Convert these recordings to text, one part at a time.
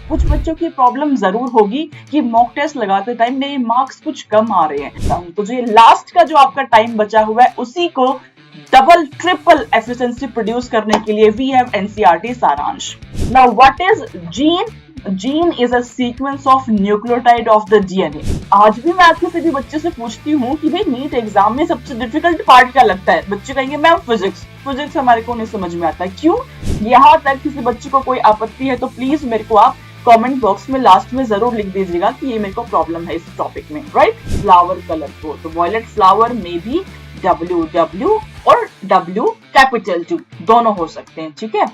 कुछ बच्चों की प्रॉब्लम जरूर होगी कि मॉक टेस्ट लगाते टाइम मेरे मार्क्स कुछ कम आ रहे हैं, तो जो लास्ट का जो आपका टाइम बचा हुआ है उसी को डबल ट्रिपल एफिशिएंसी प्रोड्यूस करने के लिए वी हैव एनसीईआरटी सारांश। Now what is gene? Gene is a sequence of nucleotide of the DNA. आज भी मैं आपके सभी बच्चे से पूछती हूँ कि भाई नीट एग्जाम में सबसे डिफिकल्ट पार्ट क्या लगता है? बच्चे कहेंगे मैम फिजिक्स हमारे को नहीं समझ में आता है। क्यों? यहाँ तक किसी बच्चे को कोई आपत्ति है तो प्लीज मेरे को आप कमेंट बॉक्स में लास्ट में जरूर लिख दीजिएगा कि ये मेरे को प्रॉब्लम है इस टॉपिक में, राइट? फ्लावर कलर को तो वॉयलेट फ्लावर में भी WW और W कैपिटल 2 दोनों हो सकते हैं, ठीक है?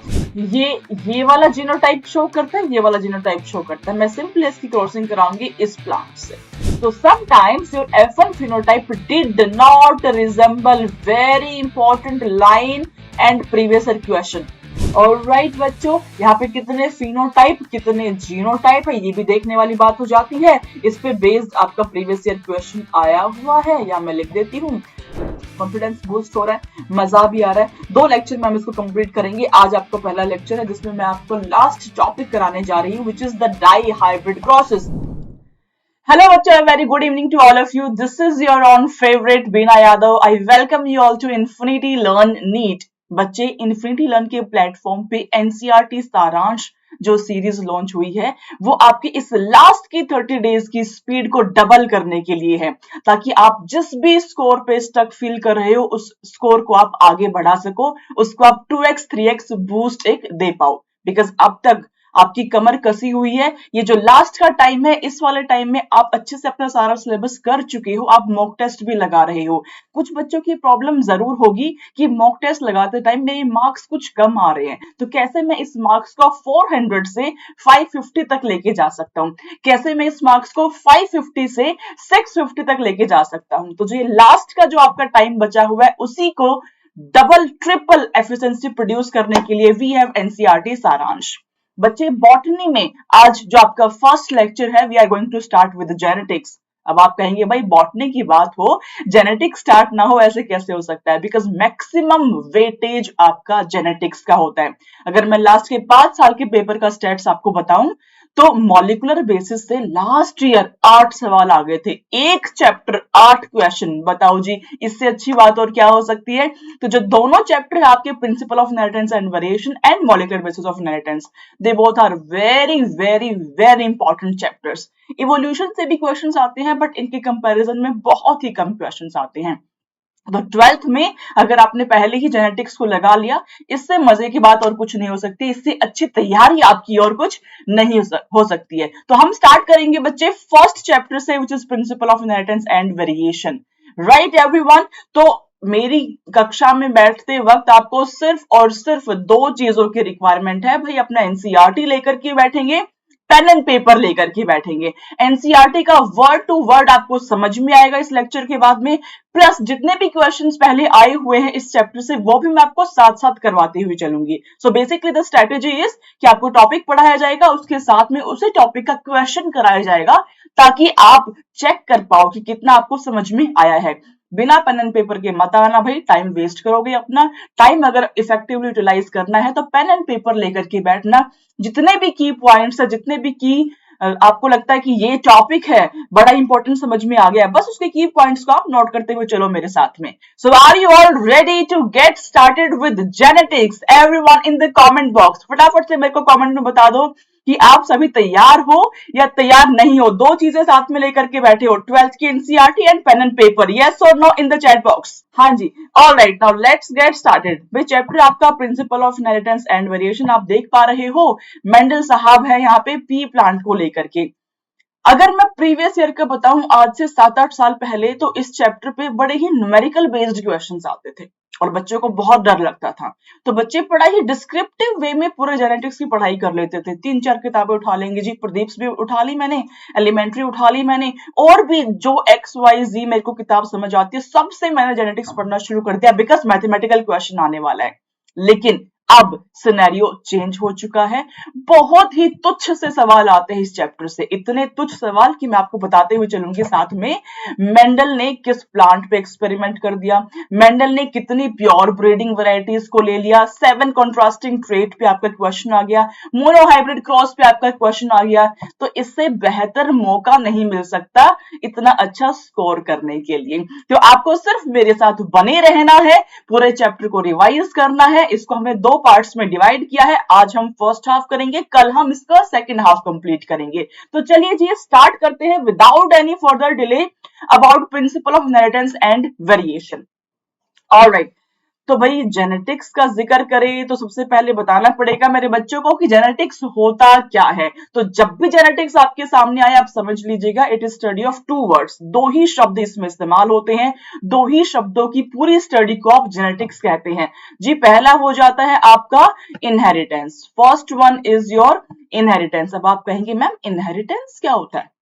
ये वाला जीनोटाइप शो करता है, ये वाला जीनोटाइप शो करता है। मैं सिंपली इसकी क्रॉसिंग कराऊंगी इस प्लांट से। So sometimes your F1 phenotype did not resemble very important line and previous year question. Alright बच्चों, यहाँ पे कितने फिनोटाइप कितने जीनोटाइप है ये भी देखने वाली बात हो जाती है। इस पे बेस्ड आपका प्रीवियस ईयर क्वेश्चन आया हुआ है या मैं लिख देती हूँ। कॉन्फिडेंस बूस्ट हो रहा है, मजा भी आ रहा है। 2 लेक्चर में हम इसको कंप्लीट करेंगे। आज आपका पहला लेक्चर है जिसमें मैं आपको लास्ट टॉपिक कराने जा रही हूँ, which is the dihybrid crosses. Hello बच्चों, very good evening to all of you. This is your own favorite Beena Yadav. I welcome you all to Infinity Learn NEET. बच्चे, infinity learn के platform पे NCERT सारांश जो series launch हुई है वो आपकी इस लास्ट की 30 डेज की स्पीड को डबल करने के लिए है, ताकि आप जिस भी स्कोर पे स्टक फील कर रहे हो उस स्कोर को आप आगे बढ़ा सको, उसको आप 2x 3x बूस्ट एक दे पाओ। बिकॉज अब तक आपकी कमर कसी हुई है। ये जो लास्ट का टाइम है, इस वाले टाइम में आप अच्छे से अपना सारा सिलेबस कर चुके हो, आप मॉक टेस्ट भी लगा रहे हो। कुछ बच्चों की प्रॉब्लम जरूर होगी कि मॉक टेस्ट लगाते टाइम मेरे मार्क्स कुछ कम आ रहे हैं, तो कैसे मैं इस मार्क्स को 400 से 550 तक लेके जा सकता हूँ, कैसे मैं इस मार्क्स को 550 से 650 तक लेके जा सकता हूँ। तो जो लास्ट का जो आपका टाइम बचा हुआ है उसी को डबल ट्रिपल एफिशिएंसी प्रोड्यूस करने के लिए वी हैव एनसीईआरटी सारांश। बच्चे, बॉटनी में आज जो आपका फर्स्ट लेक्चर है, we are going to start with genetics. अब आप कहेंगे भाई बॉटनी की बात हो, जेनेटिक्स स्टार्ट ना हो, ऐसे कैसे हो सकता है? बिकॉज मैक्सिमम वेटेज आपका जेनेटिक्स का होता है। अगर मैं लास्ट के 5 साल के पेपर का स्टेट्स आपको बताऊं तो मॉलिकुलर बेसिस से लास्ट ईयर 8 सवाल आ गए थे, एक चैप्टर 8 क्वेश्चन। बताओ जी, इससे अच्छी बात और क्या हो सकती है? तो जो दोनों चैप्टर है आपके, principle of inheritance and variation and molecular basis of inheritance, they both are very very very important chapters. Evolution से भी क्वेश्चंस आते हैं बट इनके कंपैरिजन में बहुत ही कम क्वेश्चंस आते हैं। तो 12th में अगर आपने पहले ही जेनेटिक्स को लगा लिया, इससे मजे की बात और कुछ नहीं हो सकती, इससे अच्छी तैयारी आपकी और कुछ नहीं हो सकती है। तो हम स्टार्ट करेंगे बच्चे फर्स्ट चैप्टर से, which is principal of inheritance and variation. Right everyone? तो मेरी कक्षा में बैठते वक्त आपको सिर्फ और सिर्फ 2 चीजों की रिक्वायरमेंट है भाई। अपना एनसीईआरटी लेकर के बैठेंगे, पेन एंड पेपर लेकर के बैठेंगे। एनसीईआरटी का वर्ड टू वर्ड आपको समझ में आएगा इस लेक्चर के बाद में, प्लस जितने भी क्वेश्चंस पहले आए हुए हैं इस चैप्टर से वो भी मैं आपको साथ साथ करवाती हुई चलूंगी। So basically the strategy is कि आपको टॉपिक पढ़ाया जाएगा, उसके साथ में उसी टॉपिक का क्वेश्चन कराया जाएगा, ताकि आप चेक कर पाओ कि कितना आपको समझ में आया है। बिना पेन एंड पेपर के मत आना भाई, टाइम वेस्ट करोगे अपना। टाइम अगर इफेक्टिवली यूटिलाइज करना है तो पेन एंड पेपर लेकर के बैठना। जितने भी की पॉइंट्स है, जितने भी की आपको लगता है कि ये टॉपिक है बड़ा इंपॉर्टेंट समझ में आ गया, बस उसके की पॉइंट्स को आप नोट करते हुए चलो मेरे साथ में। So are you all ready to get started with genetics? Everyone in the comment box फटाफट से मेरे को कमेंट में बता दो कि आप सभी तैयार हो या तैयार नहीं हो। 2 चीजें साथ में लेकर के बैठे हो, 12th की NCERT and pen and paper. Yes और no in the chat box. हाँ जी, alright, now let's get started. भाई चैप्टर आपका principle of inheritance and variation आप देख पा रहे हो, मेंडल साहब है यहाँ पे पी प्लांट को लेकर के। अगर मैं प्रीवियस ईयर का बताऊं, आज से 7-8 साल पहले, तो इस चैप्टर पे बड़े ही न्यूमेरिकल बेस्ड क्वेश्चंस आते थे और बच्चों को बहुत डर लगता था। तो बच्चे बड़ा ही डिस्क्रिप्टिव वे में पूरे जेनेटिक्स की पढ़ाई कर लेते थे। 3-4 किताबें उठा लेंगे जी, प्रदीप्स भी उठा ली मैंने, एलिमेंट्री उठा ली मैंने, और भी जो XYZ मेरे को किताब समझ आती है सबसे मैंने जेनेटिक्स पढ़ना शुरू कर दिया, बिकॉज मैथमेटिकल क्वेश्चन आने वाला है। लेकिन अब सिनेरियो चेंज हो चुका है। बहुत ही तुच्छ से सवाल आते हैं इस चैप्टर से, इतने तुच्छ सवाल कि मैं आपको बताते हुए चलूंगी साथ में। मेंडल ने किस प्लांट पे एक्सपेरिमेंट कर दिया, मेंडल ने कितनी प्योर ब्रीडिंग वैरायटीज को ले लिया, 7 कॉन्ट्रास्टिंग ट्रेट पे आपका क्वेश्चन आ गया, मोनोहाइब्रिड क्रॉस पे आपका क्वेश्चन आ गया। तो इससे बेहतर मौका नहीं मिल सकता इतना अच्छा स्कोर करने के लिए। तो आपको सिर्फ मेरे साथ बने रहना है, पूरे चैप्टर को रिवाइज करना है। इसको हमने 2 पार्ट्स में डिवाइड किया है। आज हम फर्स्ट हाफ करेंगे, कल हम इसका सेकंड हाफ कंप्लीट करेंगे। तो चलिए जी स्टार्ट करते हैं without any further delay about principal of inheritance and variation. Alright, तो भाई जेनेटिक्स का जिक्र करें तो सबसे पहले बताना पड़ेगा मेरे बच्चों को कि जेनेटिक्स होता क्या है। तो जब भी जेनेटिक्स आपके सामने आए आप समझ लीजिएगा it is study of 2 words, 2 ही शब्द इसमें इस्तेमाल होते हैं, 2 ही शब्दों की पूरी स्टडी को आप जेनेटिक्स कहते हैं जी। पहला हो जाता है आपका inheritance, first one is your inheritance. अब आप कहेंगे मैम इनहेरिटेंस क्या होता है?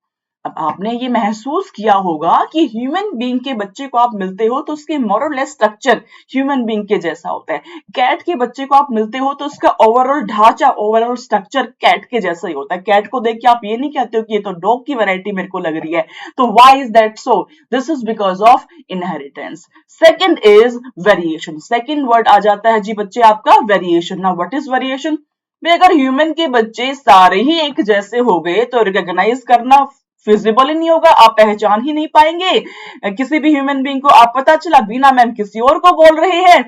अब आपने ये महसूस किया होगा कि ह्यूमन बीइंग के बच्चे को आप मिलते हो तो उसके मोरलेस स्ट्रक्चर ह्यूमन बीइंग के जैसा होता है। कैट के बच्चे को आप मिलते हो तो उसका ओवरऑल ढांचा, ओवरऑल स्ट्रक्चर कैट के जैसा ही होता है। कैट को देख के आप ये नहीं कहते हो कि ये तो डॉग की वैरायटी मेरे को लग रही है। तो why is that so? This is because of inheritance. Second is variation. Second word आ जाता है जी बच्चे आपका variation. Now what is variation? अगर ह्यूमन के बच्चे सारे ही एक जैसे हो गए तो रिकॉग्नाइज करना फिजिबल ही नहीं होगा, आप पहचान ही नहीं पाएंगे किसी भी ह्यूमन बीइंग को। आप पता चला बीना मैम किसी और को बोल रहे हैं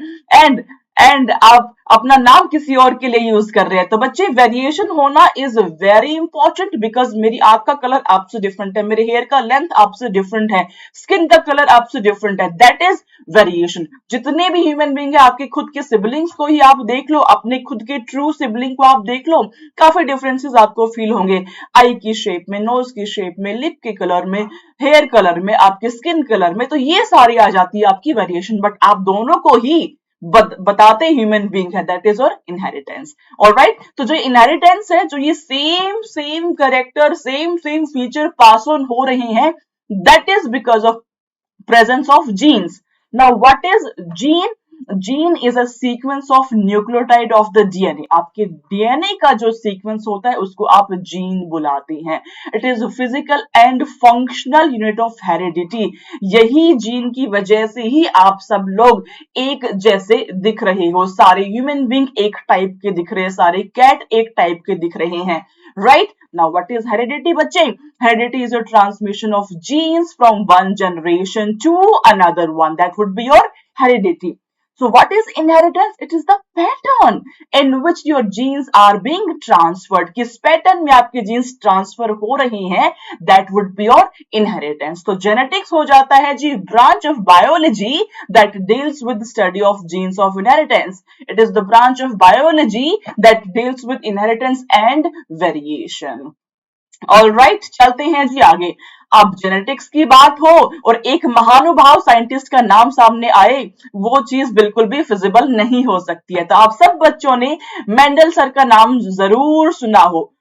एंड आप अपना नाम किसी और के लिए यूज कर रहे हैं। तो बच्चे वेरिएशन होना इज वेरी इंपॉर्टेंट बिकॉज मेरी आंख का कलर आपसे डिफरेंट है, मेरे हेयर का लेंथ आपसे डिफरेंट है, स्किन का कलर आपसे डिफरेंट है, दैट इज वेरिएशन। जितने भी ह्यूमन बीइंग है आपके खुद के सिबलिंग्स को ही आप देख लो, अपने खुद के ट्रू सिबलिंग को आप देख लो, काफी डिफरेंसेस आपको फील होंगे। आई की शेप में, नोज की शेप में, लिप के कलर में, हेयर कलर में, आपके स्किन कलर में, तो ये सारी आ जाती है आपकी वेरिएशन। बट आप दोनों को ही बताते ह्यूमन बीइंग है, दैट इज और इनहेरिटेंस। ऑलराइट, तो जो इनहेरिटेंस है, जो ये same character, same feature pass on हो रहे हैं, that is because of presence of genes. Now what is gene? Gene is a sequence of nucleotide of the DNA. आपके डीएनए का जो सीक्वेंस होता है उसको आप जीन बुलाते हैं। It is physical and functional unit of heredity. यही जीन की वजह से ही आप सब लोग एक जैसे दिख रहे हो, सारे ह्यूमन बीइंग एक टाइप के दिख रहे हैं, सारे कैट एक टाइप के दिख रहे हैं, right? Now what is heredity बच्चे? Heredity is a transmission of genes from one generation to another one. That would be your heredity. So what is inheritance? It is the pattern in which your genes are being transferred. किस pattern में आपके jeans transfer हो रहे हैं, that would be your inheritance. तो genetics हो जाता है जी branch of biology that deals with the study of genes of inheritance. It is the branch of biology that deals with inheritance and variation. Alright, चलते हैं जी आगे। अब genetics की बात हो और एक महानुभाव साइंटिस्ट का नाम सामने आए, वो चीज बिल्कुल भी फिजिबल नहीं हो सकती है। तो आप सब बच्चों ने मेंडल सर का नाम जरूर सुना हो।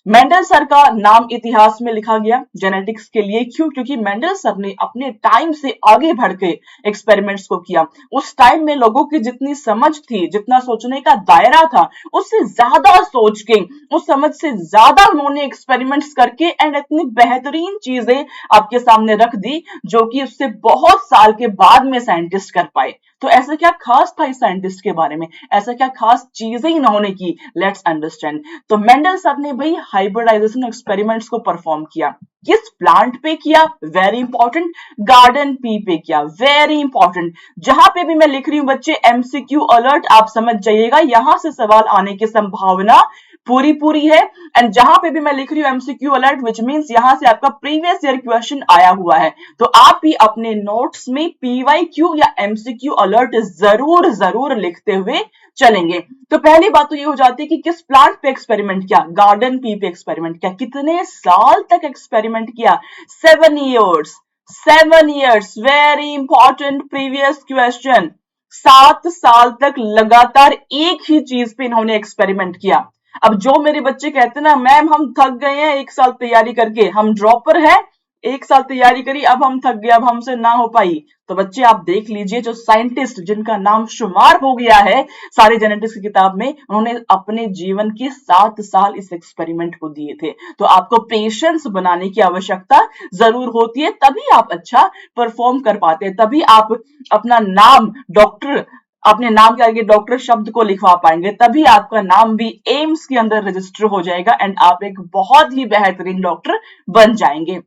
मेंडल सर का नाम इतिहास में लिखा गया जेनेटिक्स के लिए, क्यों? क्योंकि मेंडल सर ने अपने टाइम से आगे बढ़ के एक्सपेरिमेंट्स को किया। उस टाइम में लोगों की जितनी समझ थी, जितना सोचने का दायरा था, उससे ज्यादा सोच के, उस समझ से ज्यादा उन्होंने एक्सपेरिमेंट्स करके एंड इतनी बेहतरीन चीजें आपके सामने रख दी जो कि उससे बहुत साल के बाद में साइंटिस्ट कर पाए। तो ऐसा क्या खास था इस साइंटिस्ट के बारे में, ऐसा क्या खास चीजें इन्होंने की, लेट्स अंडरस्टैंड। तो मेंडल सर ने भाई हाइब्रिडाइजेशन एक्सपेरिमेंट्स को परफॉर्म किया। किस प्लांट पे किया? वेरी इंपॉर्टेंट, गार्डन पी पे किया, वेरी इंपॉर्टेंट। जहां पे भी मैं लिख रही हूं बच्चे एमसीक्यू अलर्ट, आप समझ जाइएगा यहां से सवाल आने की संभावना पूरी है। एंड जहां पे भी मैं लिख रही हूं एमसीक्यू अलर्ट, विच मींस यहां से आपका प्रीवियस ईयर क्वेश्चन आया हुआ है। तो आप भी अपने नोट्स में पीवाईक्यू या एमसीक्यू अलर्ट जरूर लिखते हुए चलेंगे। तो पहली बात तो ये हो जाती है कि किस प्लांट पे एक्सपेरिमेंट किया? गार्डन पी पे एक्सपेरिमेंट किया। कितने साल तक एक्सपेरिमेंट किया? 7 years। 7 years, very important previous question. 7 साल तक लगातार एक ही चीज पे इन्होंने एक्सपेरिमेंट किया। अब जो मेरे बच्चे कहते हैं ना मैम हम थक गए हैं 1 साल तैयारी करके, हम ड्रॉपर हैं, 1 साल तैयारी करी, अब हम थक गए, अब हमसे ना हो पाई। तो बच्चे आप देख लीजिए, जो साइंटिस्ट जिनका नाम शुमार हो गया है सारे जेनेटिक्स की किताब में, उन्होंने अपने जीवन के 7 साल इस एक्सपेरिमेंट को दिए थे। तो आपको पेशेंस बनाने की आवश्यकता जरूर होती है, तभी आप अच्छा परफॉर्म कर पाते हैं, तभी आप अपना नाम डॉक्टर, अपने नाम के आगे डॉक्टर शब्द को लिखवा पाएंगे, तभी आपका नाम भी एम्स के अंदर रजिस्टर हो जाएगा एंड आप एक बहुत ही बेहतरीन डॉक्टर बन जाएंगे।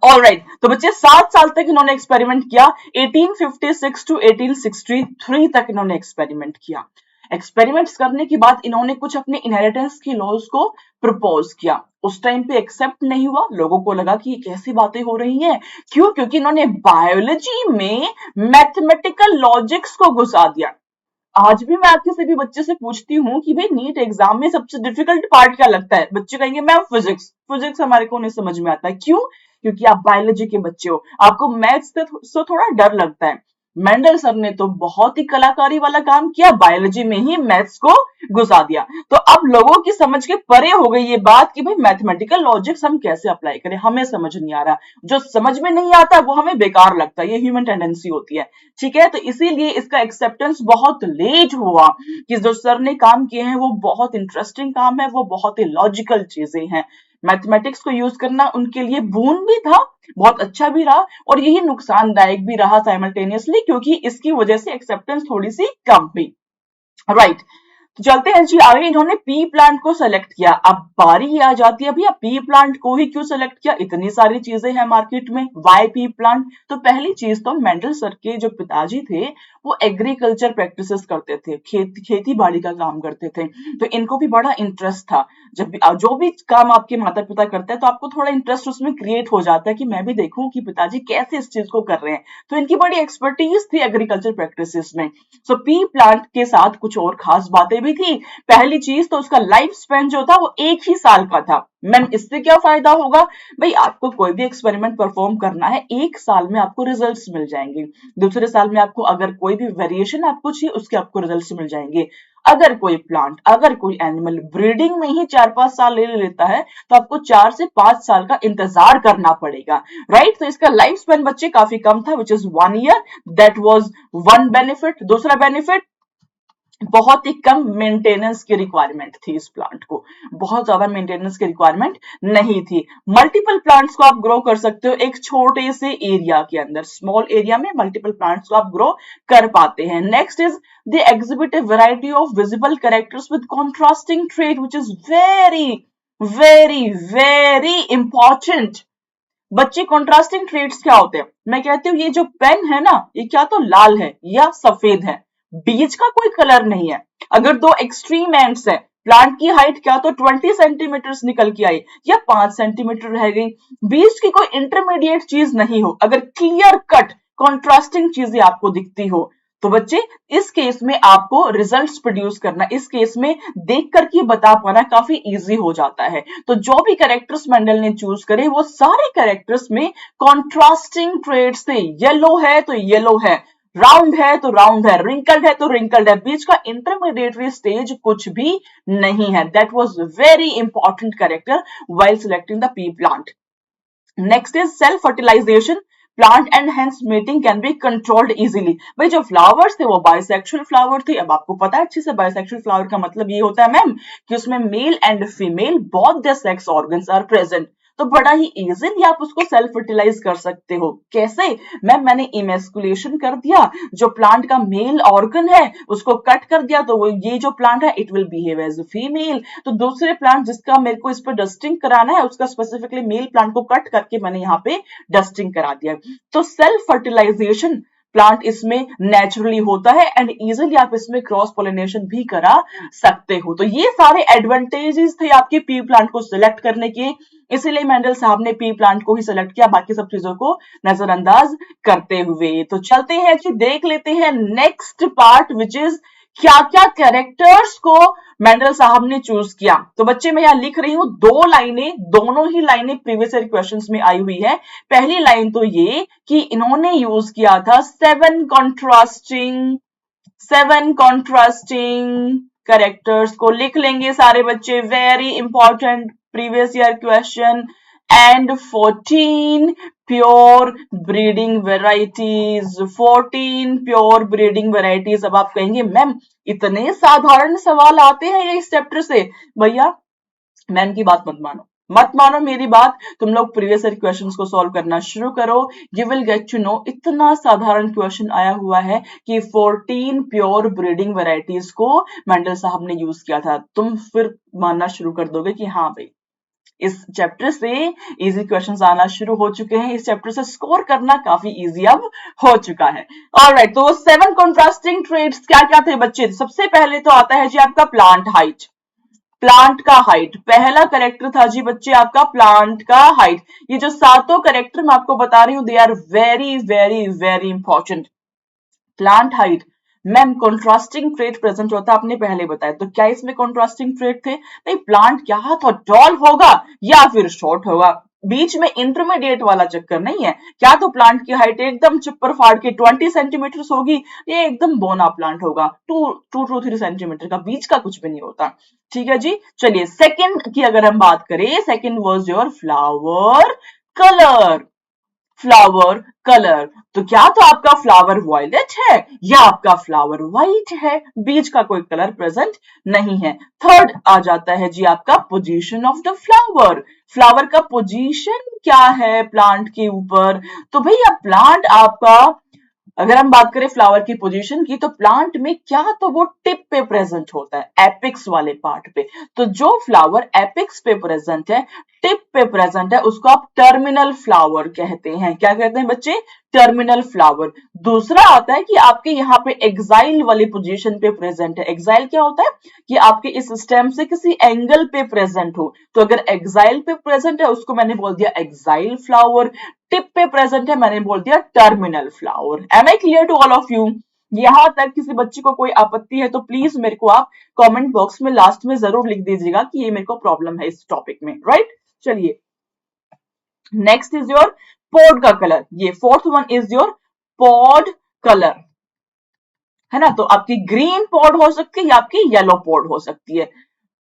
ऑलराइट, तो बच्चे 7 साल तक इन्होंने एक्सपेरिमेंट किया। 1856 टू 1863 तक इन्होंने एक्सपेरिमेंट किया। एक्सपेरिमेंट्स करने के बाद इन्होंने कुछ अपने इनहेरिटेंस की लॉज को प्रपोज किया। उस टाइम पे एक्सेप्ट नहीं हुआ, लोगों को लगा कि ये कैसी बातें हो रही हैं। क्यों? क्योंकि इन्होंने बायोलॉजी में मैथमेटिकल लॉजिक्स को घुसा दिया। आज भी मैं किसी भी बच्चे से पूछती हूँ कि भाई नीट एग्जाम में सबसे डिफिकल्ट पार्ट क्या लगता है, बच्चे कहेंगे मैम फिजिक्स। फिजिक्स हमारे को नहीं समझ में आता है। क्यों? क्योंकि आप बायोलॉजी के बच्चे हो, आपको मैथ्स से थोड़ा डर लगता है। मेंडल सर ने तो बहुत ही कलाकारी वाला काम किया, बायोलॉजी में ही मैथ्स को घुसा दिया। तो अब लोगों की समझ के परे हो गई ये बात कि भाई मैथमेटिकल लॉजिक्स हम कैसे अप्लाई करें, हमें समझ नहीं आ रहा। जो समझ में नहीं आता वो हमें बेकार लगता है, ये ह्यूमन टेंडेंसी होती है। ठीक है, तो इसीलिए इसका एक्सेप्टेंस बहुत लेट हुआ कि जो सर ने काम किए हैं वो बहुत इंटरेस्टिंग काम है, वो बहुत ही लॉजिकल चीजें हैं। मैथमेटिक्स को यूज करना उनके लिए बोन भी था, बहुत अच्छा भी रहा, और यही नुकसानदायक भी रहा साइमल्टेनियसली, क्योंकि इसकी वजह से एक्सेप्टेंस थोड़ी सी कम हुई। राइट, तो चलते हैं जी आगे। इन्होंने पी प्लांट को सेलेक्ट किया। अब बारी आ जाती है भैया, पी प्लांट को ही क्यों सेलेक्ट किया? इतनी सारी चीजें हैं मार्केट में, वाई पी प्लांट? तो पहली चीज तो मेंडल सर के जो पिताजी थे वो एग्रीकल्चर प्रैक्टिसेस करते थे, खेती बाड़ी का काम करते थे। तो इनको भी बड़ा इंटरेस्ट था। जब भी जो भी काम आपके माता पिता करते हैं तो आपको थोड़ा इंटरेस्ट उसमें क्रिएट हो जाता है कि मैं भी देखूं कि पिताजी कैसे इस चीज को कर रहे हैं। तो इनकी बड़ी एक्सपर्टीज थी एग्रीकल्चर प्रैक्टिसेस में। सो पी प्लांट के साथ कुछ और खास बातें भी थी। पहली चीज तो उसका लाइफ स्पेन जो था वो 1 ही साल का था। मैम इससे क्या फायदा होगा? भाई आपको कोई भी एक्सपेरिमेंट परफॉर्म करना है, 1 साल में आपको रिजल्ट्स मिल जाएंगे। दूसरे साल में आपको अगर कोई भी वेरिएशन आपको चाहिए उसके आपको रिजल्ट्स मिल जाएंगे। अगर कोई प्लांट, अगर कोई एनिमल ब्रीडिंग में ही 4-5 साल ले लेता है तो आपको 4 से 5 साल का इंतजार करना पड़ेगा। राइट, तो इसका लाइफ स्पेन बच्चे काफी कम था, which is 1 year. That was one benefit. दूसरा बेनिफिट, बहुत ही कम मेंटेनेंस की रिक्वायरमेंट थी इस प्लांट को, बहुत ज्यादा मेंटेनेंस की रिक्वायरमेंट नहीं थी। मल्टीपल प्लांट्स को आप ग्रो कर सकते हो एक छोटे से एरिया के अंदर, स्मॉल एरिया में मल्टीपल प्लांट्स को आप ग्रो कर पाते हैं। Next is they exhibit A variety of visible characters with contrasting trait, which is very very very important. बच्चे कॉन्ट्रास्टिंग ट्रेट्स क्या होते हैं? मैं कहती हूँ ये जो पेन है ना, ये क्या तो लाल है या सफेद है, बीच का कोई कलर नहीं है। अगर दो एक्सट्रीम एंड्स है, प्लांट की हाइट क्या तो 20 सेंटीमीटर निकल के आई या 5 सेंटीमीटर रह गई, बीच की कोई इंटरमीडिएट चीज नहीं हो, अगर क्लियर कट कॉन्ट्रास्टिंग चीजें आपको दिखती हो, तो बच्चे इस केस में आपको रिजल्ट्स प्रोड्यूस करना, इस केस में देख करके बता पाना काफी इजी हो जाता है। तो जो भी कैरेक्टर्स मेंडल ने चूज करे वो सारे कैरेक्टर्स में कॉन्ट्रास्टिंग ट्रेड्स थे। येलो है तो येलो है, राउंड है तो राउंड है, रिंकल्ड है तो रिंकल्ड है, बीच का इंटरमीडिएटरी स्टेज कुछ भी नहीं है। That was very important character while selecting the pea plant. Next is self fertilisation. Plant and hence mating can be controlled easily. भाई जो फ्लावर्स थे वो बाइसेक्सुअल फ्लावर थे। अब आपको पता है अच्छे से बाइसेक्सुअल फ्लावर का मतलब ये होता है मैम कि उसमें male and female both the sex organs are present. तो बड़ा ही इजीली आप उसको सेल्फ फर्टिलाइज कर सकते हो। कैसे? मैम मैंने इमेस्कुलेशन कर दिया, जो प्लांट का मेल ऑर्गन है उसको कट कर दिया, तो वो ये जो प्लांट है it will behave as female. तो दूसरे प्लांट जिसका मेरे को इस पर डस्टिंग कराना है उसका स्पेसिफिकली मेल प्लांट को कट करके मैंने यहाँ पे डस्टिंग करा दिया। तो सेल्फ फर्टिलाइजेशन प्लांट इसमें नेचुरली होता है एंड इजीली आप इसमें क्रॉस पोलिनेशन भी करा सकते हो। तो ये सारे एडवांटेजेस थे आपके पी प्लांट को सिलेक्ट करने के, इसीलिए मेंडल साहब ने पी प्लांट को ही सिलेक्ट किया, बाकी सब चीजों को नजरअंदाज करते हुए। तो चलते हैं जी, देख लेते हैं नेक्स्ट पार्ट विच इज क्या क्या कैरेक्टर्स को मेंडल साहब ने चूज किया। तो बच्चे मैं यहां लिख रही हूं 2 लाइनें, दोनों ही लाइनें प्रीवियस ईयर क्वेश्चंस में आई हुई है। पहली लाइन तो ये कि इन्होंने यूज किया था 7 कॉन्ट्रास्टिंग कैरेक्टर्स को लिख लेंगे सारे बच्चे, very important previous year question. and 14 pure breeding varieties. 14 pure breeding varieties. अब आप कहेंगे मैम इतने साधारण सवाल आते हैं इस चैप्टर से? भैया मैम की बात मत मानो मेरी बात। तुम लोग प्रीवियस ईयर क्वेश्चंस को सॉल्व करना शुरू करो, you will get to know. इतना साधारण क्वेश्चन आया हुआ है कि 14 प्योर ब्रीडिंग वेराइटीज को मेंडल साहब ने यूज किया था। तुम फिर मानना शुरू कर दोगे कि हाँ भाई इस चैप्टर से इजी क्वेश्चंस आना शुरू हो चुके हैं, इस चैप्टर से स्कोर करना काफी इजी अब हो चुका है। ऑलराइट, तो 7 कंट्रास्टिंग ट्रेट्स क्या क्या थे बच्चे? सबसे पहले तो आता है जी आपका प्लांट हाइट। प्लांट का हाइट पहला करेक्टर था जी बच्चे आपका प्लांट का हाइट। ये जो सातों करेक्टर मैं आपको बता रही हूं they are very very very important. Plant height, ma'am contrasting trait present होता है, आपने पहले बताया, तो क्या इसमें कॉन्ट्रास्टिंग ट्रेट थे? नहीं, प्लांट क्या तो टॉल होगा या फिर शॉर्ट होगा, बीच में इंटरमीडिएट वाला चक्कर नहीं है। क्या तो प्लांट की हाइट एकदम चुप्पर फाड़ के 20 सेंटीमीटर होगी, ये एकदम बोना प्लांट होगा 2 to 3 सेंटीमीटर का, बीच का कुछ भी नहीं होता। ठीक है जी, चलिए सेकंड की अगर हम बात करें, second was your flower colour. Flower colour, तो क्या तो आपका फ्लावर वायलेट है या आपका फ्लावर व्हाइट है, बीच का कोई कलर प्रेजेंट नहीं है। थर्ड आ जाता है जी आपका position of the flower. Flower का पोजीशन क्या है प्लांट के ऊपर? तो भैया प्लांट आपका, अगर हम बात करें फ्लावर की पोजीशन की, तो प्लांट में क्या तो वो टिप पे प्रेजेंट होता है, एपिक्स वाले पार्ट पे। तो जो फ्लावर एपिक्स पे प्रेजेंट है, टिप पे प्रेजेंट है, उसको आप टर्मिनल फ्लावर कहते हैं। क्या कहते हैं बच्चे? Terminal flower. दूसरा आता है कि आपके यहाँ पे एक्साइल वाली पोजीशन पे प्रेजेंट है। एक्साइल क्या होता है? कि आपके इस स्टेम से किसी एंगल पे प्रेजेंट हो, तो अगर एक्साइल पे प्रेजेंट है उसको मैंने बोल दिया एक्साइल फ्लावर, टिप पे प्रेजेंट है मैंने बोल दिया terminal flower. Am I clear to all of you? यहां तक किसी बच्चे को कोई आपत्ति है तो प्लीज मेरे को आप कमेंट बॉक्स में लास्ट में जरूर लिख दीजिएगा कि ये मेरे को प्रॉब्लम है इस टॉपिक में, राइट? चलिए नेक्स्ट इज योर पॉड का कलर। ये fourth one is your pod colour, है ना? तो आपकी ग्रीन पॉड हो सकती है या आपकी येलो पॉड हो सकती है।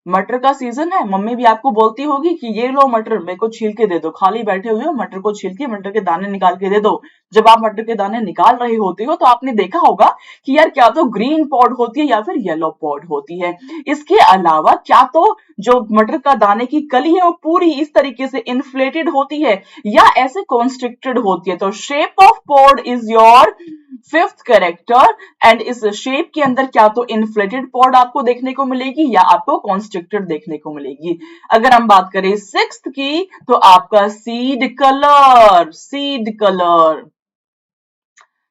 मटर का सीजन है, मम्मी भी आपको बोलती होगी कि ये लो मटर मेरे को छील के दे दो, खाली बैठे हुए हो मटर को छील के मटर के दाने निकाल के दे दो। जब आप मटर के दाने निकाल रहे होते हो तो आपने देखा होगा कि यार क्या तो ग्रीन पॉड होती है या फिर येलो पॉड होती है। इसके अलावा क्या तो जो मटर का दाने की कली है वो पूरी इस तरीके से इन्फ्लेटेड होती है या ऐसे कॉन्स्ट्रिक्टेड होती है। तो shape of pod is your fifth character, and इस शेप के अंदर क्या तो इन्फ्लेटेड पॉड आपको देखने को मिलेगी या आपको कॉन्स्ट्रिक्टेड देखने को मिलेगी। अगर हम बात करें सिक्स्थ की, तो आपका seed colour. Seed colour,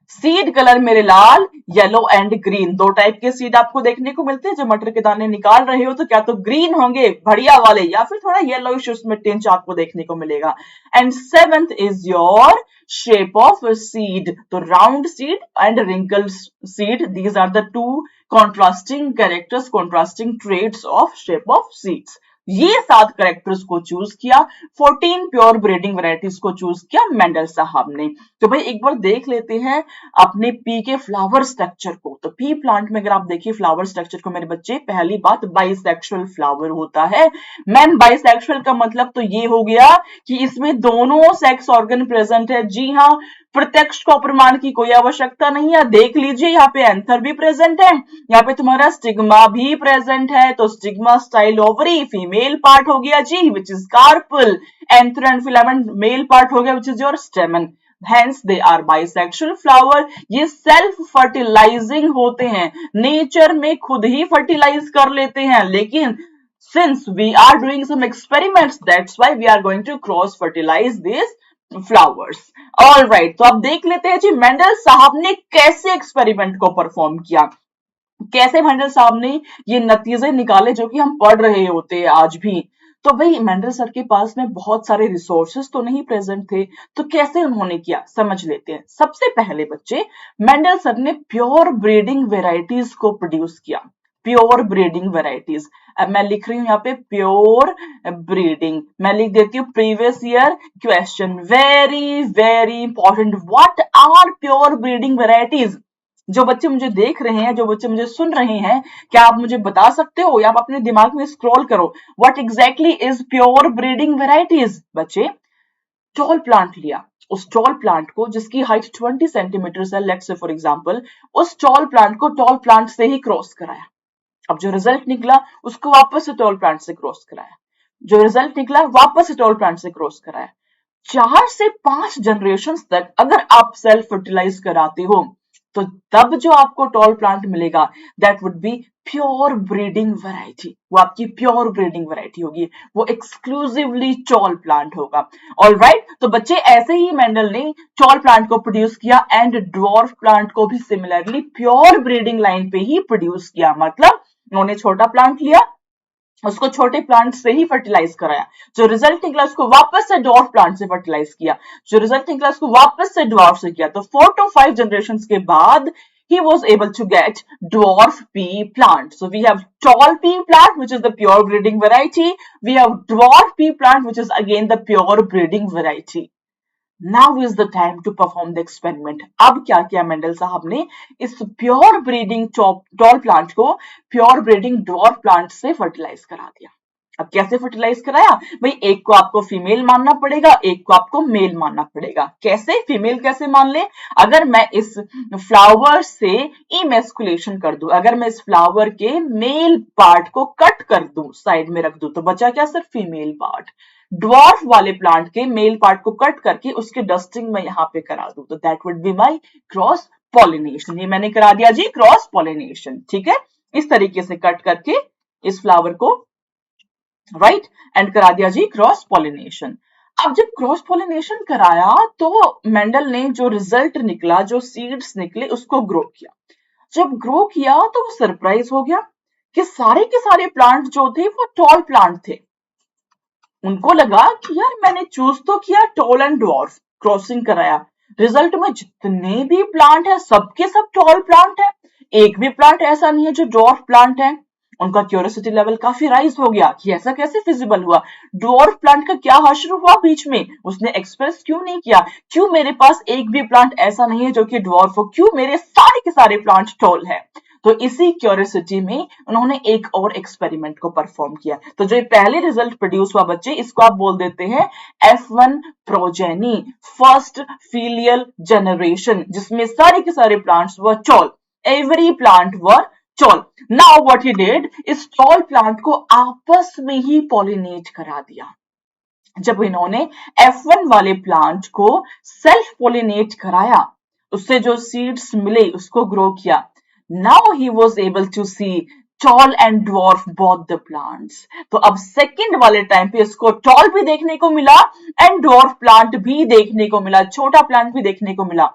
seed colour मेरे लाल, येलो एंड ग्रीन, दो टाइप के सीड आपको देखने को मिलते हैं। जब मटर के दाने निकाल रहे हो तो क्या तो ग्रीन होंगे बढ़िया वाले या फिर थोड़ा येलोइश उसमें टिंच आपको देखने को मिलेगा। And seventh is your shape of seed, तो round seed and wrinkle seed, these are the two contrasting characters, contrasting traits of shape of seeds. ये 7 कैरेक्टर्स को चूज किया, 14 प्योर ब्रीडिंग वैरायटीज को चूज किया मेंडल साहब ने। तो भाई एक बार देख लेते हैं अपने पी के फ्लावर स्ट्रक्चर को। तो पी प्लांट में अगर आप देखिए फ्लावर स्ट्रक्चर को मेरे बच्चे, पहली बात बाइसेक्सुअल फ्लावर होता है। मैम बाइसेक्सुअल का मतलब तो ये हो गया कि इसमें दोनों सेक्स ऑर्गन प्रेजेंट है। जी हाँ, प्रत्यक्ष को प्रमाण की कोई आवश्यकता नहीं है। देख लीजिए यहाँ पे एंथर भी प्रेजेंट है, यहाँ पे तुम्हारा स्टिग्मा भी प्रेजेंट है। तो stigma style ovary female part हो गया जी, which is carpel. Anther and filament male part हो गया, which is your stamen. Hence they are bisexual flower। ये सेल्फ फर्टिलाइजिंग होते हैं, नेचर में खुद ही फर्टिलाइज कर लेते हैं, लेकिन since we are doing some experiments, that's why we are going to cross fertilize these flowers। All right, तो अब देख लेते हैं जी मेंडल साहब ने कैसे एक्सपेरिमेंट को परफॉर्म किया, कैसे मेंडल साहब ने ये नतीजे निकाले जो कि हम पढ़ रहे होते हैं आज भी। तो भाई मेंडल सर के पास में बहुत सारे रिसोर्सेस तो नहीं प्रेजेंट थे, तो कैसे उन्होंने किया समझ लेते हैं। सबसे पहले बच्चे मेंडल सर ने प्योर ब्रीडिंग वेराइटीज को प्रोड्यूस किया। प्योर ब्रीडिंग वेराइटीज, अब मैं लिख रही हूं यहाँ पे प्योर ब्रीडिंग, मैं लिख देती हूँ previous year question, very very important. What are pure breeding varieties? जो बच्चे मुझे देख रहे हैं, जो बच्चे मुझे सुन रहे हैं, क्या आप मुझे बता सकते हो, या आप अपने दिमाग में स्क्रॉल करो, what exactly is pure breeding varieties? बच्चे टॉल प्लांट लिया, उस टॉल प्लांट को जिसकी हाइट 20 सेंटीमीटर है, लेट्स से फॉर एग्जांपल, उस टॉल प्लांट को टॉल प्लांट से ही क्रॉस कराया। अब जो रिजल्ट निकला उसको वापस से टॉल प्लांट से क्रॉस कराया, जो रिजल्ट निकला वापस से टॉल प्लांट से क्रॉस कराया। 4 से 5 जनरेशन तक अगर आप सेल्फ फर्टिलाइज कराते हो तो तब जो आपको टॉल प्लांट मिलेगा that would B pure breeding variety, वो आपकी प्योर ब्रीडिंग वैरायटी होगी, वो एक्सक्लूसिवली टॉल प्लांट होगा। ऑलराइट, तो बच्चे ऐसे ही मेंडल ने टॉल प्लांट को प्रोड्यूस किया एंड ड्वार्फ प्लांट को भी सिमिलरली प्योर ब्रीडिंग लाइन पे ही प्रोड्यूस किया। मतलब उन्होंने छोटा प्लांट लिया, उसको छोटे प्लांट से ही फर्टिलाइज कराया, जो रिजल्ट निकला उसको वापस से ड्वार्फ प्लांट से फर्टिलाइज किया, जो रिजल्ट निकला उसको वापस से ड्वार्फ से किया। तो 4 to 5 generations के बाद he was able to get dwarf pea plant. So we have tall pea plant, which is the pure breeding variety. We have dwarf pea plant, which is again the pure breeding variety. Now is the time to perform the experiment. अब क्या किया Mendel साहब ने, इस pure breeding tall plant को pure breeding dwarf plant से fertilise करा दिया। अब कैसे फर्टिलाइज कराया भाई, एक को आपको फीमेल मानना पड़ेगा, एक को आपको मेल मानना पड़ेगा। कैसे फीमेल कैसे मान ले, अगर मैं इस फ्लावर से इमेस्कुलेशन कर दूं, अगर मैं इस फ्लावर के मेल पार्ट को कट कर दूं, साइड में रख दूं, तो बचा क्या सिर्फ फीमेल पार्ट। ड्वार्फ वाले प्लांट के मेल पार्ट को कट करके उसके डस्टिंग में यहाँ पे करा दूं, तो that would be my cross pollination. ये मैंने करा दिया जी क्रॉस पॉलिनेशन, ठीक है। इस तरीके से कट करके इस फ्लावर को राइट एंड करा दिया जी क्रॉस पॉलिनेशन। अब जब क्रॉस पॉलिनेशन कराया तो मेंडल ने जो रिजल्ट निकला, जो सीड्स निकले, उसको ग्रो किया। जब ग्रो किया तो वो सरप्राइज हो गया कि सारे के सारे प्लांट जो थे वो टॉल प्लांट थे। उनको लगा कि यार मैंने चूज तो किया टॉल एंड ड्वार्फ, क्रॉसिंग कराया, रिजल्ट में जितने भी प्लांट है सबके सब टॉल प्लांट है, एक भी प्लांट ऐसा नहीं है जो ड्वार्फ प्लांट है। उनका क्यूरियोसिटी लेवल काफी राइज हो गया कि ऐसा कैसे फिजिबल हुआ, ड्वार्फ प्लांट का क्या हश्र हुआ बीच में, उसने एक्सप्रेस क्यों नहीं किया, क्यों मेरे पास एक भी प्लांट ऐसा नहीं है जो कि ड्वार्फ हो, क्यों मेरे सारे के सारे प्लांट टॉल है। तो इसी क्यूरियोसिटी में उन्होंने एक और एक्सपेरिमेंट को परफॉर्म किया। तो जो पहले रिजल्ट प्रोड्यूस हुआ बच्चे, इसको आप बोल देते हैं F1 progeny, first filial generation, जिसमें सारे के सारे plants were toll, every plant were toll. Now what he did, इस टॉल प्लांट को आपस में ही पॉलिनेट करा दिया। जब इन्होंने F1 वाले प्लांट को सेल्फ पॉलिनेट कराया, उससे जो सीड्स मिले उसको ग्रो किया, now he was able to see tall and dwarf both the plants. तो अब सेकंड वाले टाइम पे इसको टॉल भी देखने को मिला एंड ड्वार्फ प्लांट भी देखने को मिला, छोटा प्लांट भी देखने को मिला।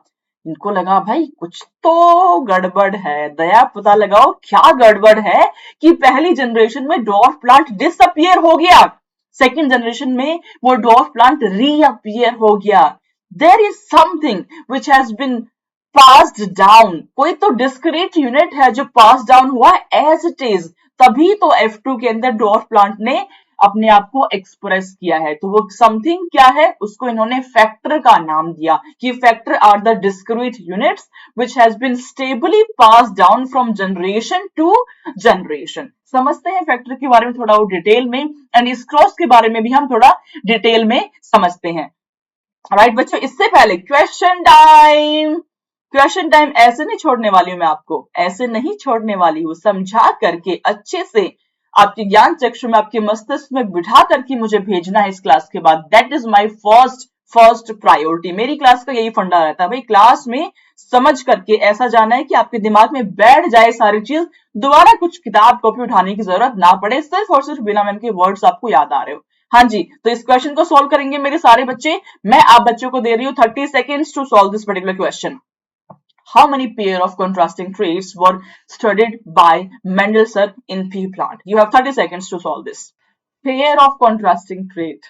इनको लगा भाई कुछ तो गड़बड़ है, दया पता लगाओ क्या गड़बड़ है कि पहली जनरेशन में ड्वार्फ प्लांट डिसअपियर हो गया, सेकंड जनरेशन में वो ड्वार्फ प्लांट रीअपियर हो गया। There is something which has been passed down, कोई तो डिस्क्रीट यूनिट है जो पास डाउन हुआ एज इट इज, तभी तो F2 के अंदर ड्वार्फ प्लांट ने अपने आप को एक्सप्रेस किया है। तो वो समथिंग क्या है, उसको इन्होंने फैक्टर का नाम दिया कि factor are the discrete units which has been stably pass down from generation to generation. समझते हैं फैक्टर के बारे में थोड़ा और डिटेल में, एंड इस क्रॉस के बारे में भी हम थोड़ा डिटेल में समझते हैं। राइट बच्चों, इससे पहले क्वेश्चन टाइम, क्वेश्चन टाइम ऐसे नहीं छोड़ने वाली हूं मैं आपको, ऐसे नहीं छोड़ने वाली हूं, समझा करके अच्छे से आपके ज्ञान चक्षु में, आपके मस्तिष्क में बिठा करके मुझे भेजना है इस क्लास के बाद। That is my first priority. मेरी क्लास का यही फंडा रहता है भाई, क्लास में समझ करके ऐसा जाना है कि आपके दिमाग में बैठ जाए सारी चीज, दोबारा कुछ किताब कॉपी उठाने की जरूरत ना पड़े, सिर्फ और सिर्फ बिना मैम के वर्ड्स आपको याद आ रहे हो। हाँ जी, तो इस क्वेश्चन को सोल्व करेंगे मेरे सारे बच्चे। मैं आप बच्चों को दे रही हूँ 30 seconds to solve this particular question. How many pair of contrasting traits were studied by Mendelssohn in pea plant? You have 30 seconds to solve this. Pair of contrasting trait.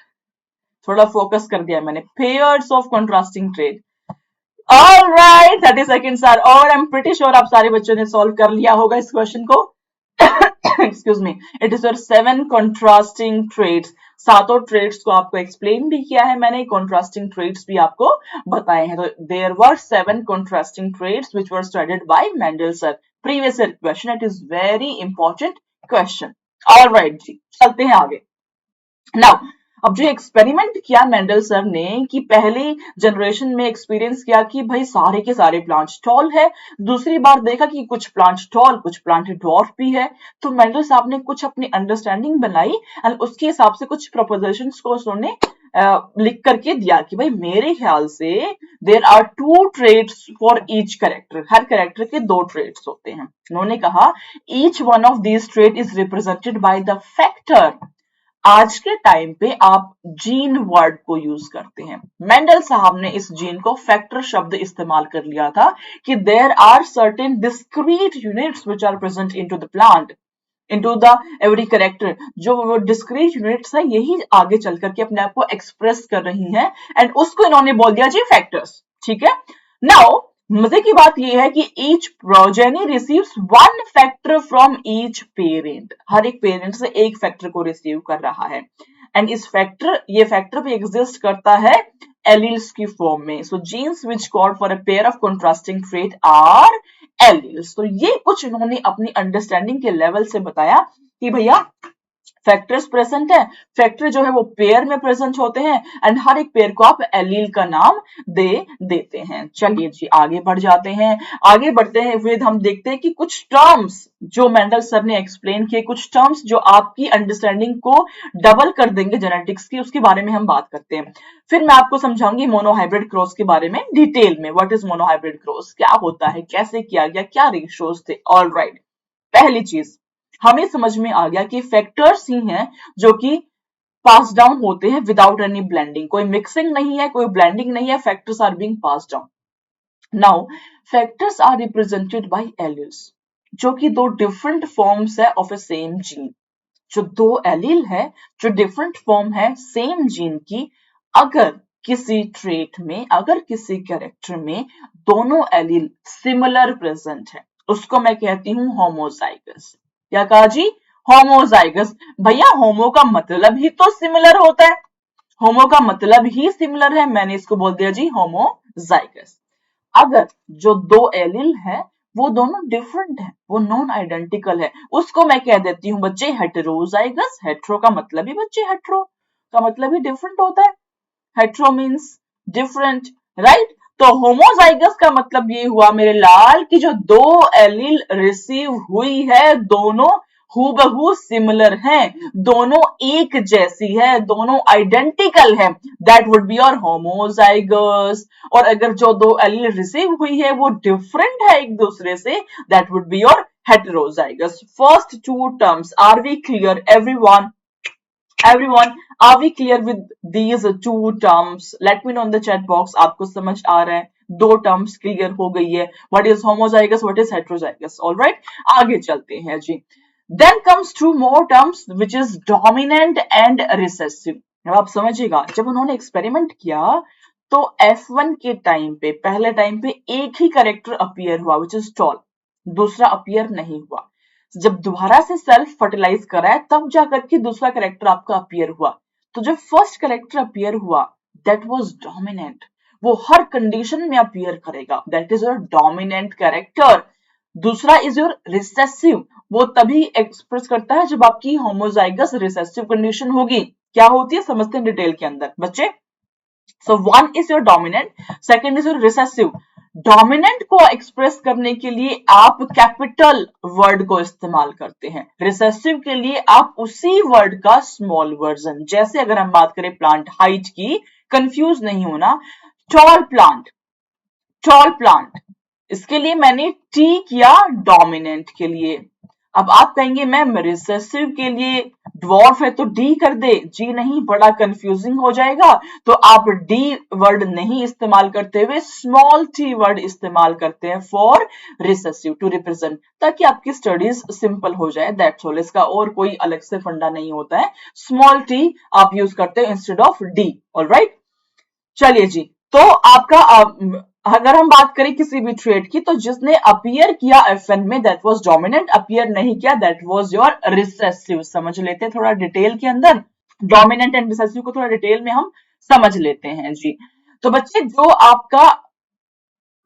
थोड़ा फोकस कर दिया मैंने, pairs of contrasting trait. All right, 30 seconds are over. I'm pretty sure आप सारे बच्चों ने solve कर लिया होगा इस क्वेश्चन को। Excuse me. It is your 7 contrasting traits. सातों ट्रेड्स को आपको एक्सप्लेन भी किया है मैंने, कॉन्ट्रास्टिंग ट्रेड्स भी आपको बताए हैं। तो there were 7 contrasting traits which were studied by Mendelson. Previous year question, it is very important question. Alright जी, चलते हैं आगे। नाउ अब जो एक्सपेरिमेंट किया मेंडल सर ने कि पहली जनरेशन में एक्सपीरियंस किया कि भाई सारे के सारे प्लांट्स टॉल है, दूसरी बार देखा कि कुछ प्लांट्स टॉल कुछ प्लांट ड्वार्फ भी है, तो मेंडल साहब ने कुछ अपनी अंडरस्टैंडिंग बनाई एंड उसके हिसाब से कुछ प्रोपोजिशंस को उन्होंने लिख करके दिया कि भाई मेरे ख्याल से there are 2 traits for each character, हर कैरेक्टर के 2 ट्रेड्स होते हैं। उन्होंने कहा each one of these trait is represented by the factor. आज के टाइम पे आप जीन वर्ड को यूज करते हैं, मेंडल साहब ने इस जीन को फैक्टर शब्द इस्तेमाल कर लिया था कि there are certain discrete units which are present into the plant, into the every character. जो वो डिस्क्रीट यूनिट्स है यही आगे चल करके अपने आप को एक्सप्रेस कर रही हैं एंड उसको इन्होंने बोल दिया जी फैक्टर्स। ठीक है, नाउ मजे की बात यह है कि each progeny receives 1 factor from each parent, हर एक पेरेंट से एक फैक्टर को रिसीव कर रहा है एंड इस फैक्टर ये फैक्टर भी एग्जिस्ट करता है एलील्स की फॉर्म में। So genes which code for a pair of contrasting trait are alleles. तो ये कुछ इन्होंने अपनी अंडरस्टैंडिंग के लेवल से बताया कि भैया फैक्टर्स प्रेजेंट है, फैक्टर जो है वो पेयर में प्रेजेंट होते हैं एंड हर एक पेयर को आप एलील का नाम दे देते हैं। चलिए जी आगे बढ़ जाते हैं। आगे बढ़ते हैं फिर हम देखते हैं कि कुछ टर्म्स जो मेंडल सर ने एक्सप्लेन किए, कुछ टर्म्स जो आपकी अंडरस्टैंडिंग को डबल कर देंगे जेनेटिक्स की, उसके बारे में हम बात करते हैं। फिर मैं आपको समझाऊंगी मोनोहाइब्रिड क्रॉस के बारे में डिटेल में। व्हाट इज मोनोहाइब्रिड क्रॉस, क्या होता है, कैसे किया गया, क्या रेशियोज थे। ऑलराइट, पहली चीज हमें समझ में आ गया कि फैक्टर्स ही हैं जो कि पास डाउन होते हैं विदाउट एनी ब्लेंडिंग, कोई मिक्सिंग नहीं है, कोई ब्लेंडिंग नहीं है, factors are being pass down. Now factors are represented by alleles जो कि 2 डिफरेंट फॉर्म्स है ऑफ अ सेम जीन। जो 2 एलील है जो डिफरेंट फॉर्म है सेम जीन की, अगर किसी ट्रेट में, अगर किसी कैरेक्टर में दोनों एलील सिमिलर प्रेजेंट है उसको मैं कहती हूं होमोजाइगस। क्या कहा जी, होमोजाइगस। भैया होमो का मतलब ही तो सिमिलर होता है, होमो का मतलब ही सिमिलर है, मैंने इसको बोल दिया जी होमोजाइगस। अगर जो 2 एलील है वो दोनों डिफरेंट है, वो नॉन आइडेंटिकल है, उसको मैं कह देती हूँ बच्चे हेटेरोजाइगस। हेटेरो का मतलब ही बच्चे, हेटेरो का मतलब ही डिफरेंट होता है, हेटेरो मींस डिफरेंट, राइट। तो होमोजाइगस का मतलब ये हुआ मेरे लाल कि जो 2 एलील रिसीव हुई है दोनों हूबहू सिमिलर हैं, दोनों एक जैसी है, दोनों आइडेंटिकल है, that would be your homozygous. और अगर जो 2 एलील रिसीव हुई है वो डिफरेंट है एक दूसरे से, that would be your heterozygous. First 2 terms, are we clear everyone? Everyone, are we clear with these 2 terms? Let me know in the chat box. आपको समझ आ रहा है? 2 terms clear हो गई है. What is homozygous? What is heterozygous? All right. आगे चलते हैं जी. Then comes 2 more terms which is dominant and recessive. अब आप समझिएगा, जब उन्होंने एक्सपेरिमेंट किया तो F1 के टाइम पे, पहले टाइम पे एक ही कैरेक्टर अपीयर हुआ which is tall, दूसरा अपीयर नहीं हुआ। जब दोबारा से सेल्फ फर्टिलाइज करा है तब जाकर के दूसरा कैरेक्टर आपका अपीयर हुआ। तो जो फर्स्ट कैरेक्टर अपीयर हुआ दैट वाज डोमिनेंट, वो हर कंडीशन में अपीयर करेगा, that is your dominant character. दूसरा इज योर रिसेसिव, वो तभी एक्सप्रेस करता है जब आपकी होमोजाइगस रिसेसिव कंडीशन होगी। क्या होती है समझते हैं डिटेल के अंदर बच्चे। सो 1 is your dominant, second is your recessive. Dominant को एक्सप्रेस करने के लिए आप कैपिटल वर्ड को इस्तेमाल करते हैं, रिसेसिव के लिए आप उसी वर्ड का स्मॉल वर्जन। जैसे अगर हम बात करें प्लांट हाइट की, कंफ्यूज नहीं होना, टॉल प्लांट, टॉल प्लांट, इसके लिए मैंने टी किया डोमिनेंट के लिए। अब आप कहेंगे मैम रिसेसिव के लिए ड्वार्फ है तो डी कर दे, जी नहीं, बड़ा कंफ्यूजिंग हो जाएगा, तो आप डी वर्ड नहीं इस्तेमाल करते हुए स्मॉल टी वर्ड इस्तेमाल करते हैं फॉर रिसेसिव टू रिप्रेजेंट, ताकि आपकी स्टडीज सिंपल हो जाए, दैट्स ऑल। इसका और कोई अलग से फंडा नहीं होता है, स्मॉल टी आप यूज करते हैं इंस्टेड ऑफ डी। ऑलराइट, चलिए जी, तो आपका अगर हम बात करें किसी भी ट्रेड की, तो जिसने अपीयर किया F1 में दैट वाज डोमिनेंट, अपीयर नहीं किया दैट वाज योर रिसेसिव। समझ लेते हैं थोड़ा डिटेल के अंदर, डोमिनेंट एंड रिसेसिव को थोड़ा डिटेल में हम समझ लेते हैं जी। तो बच्चे जो आपका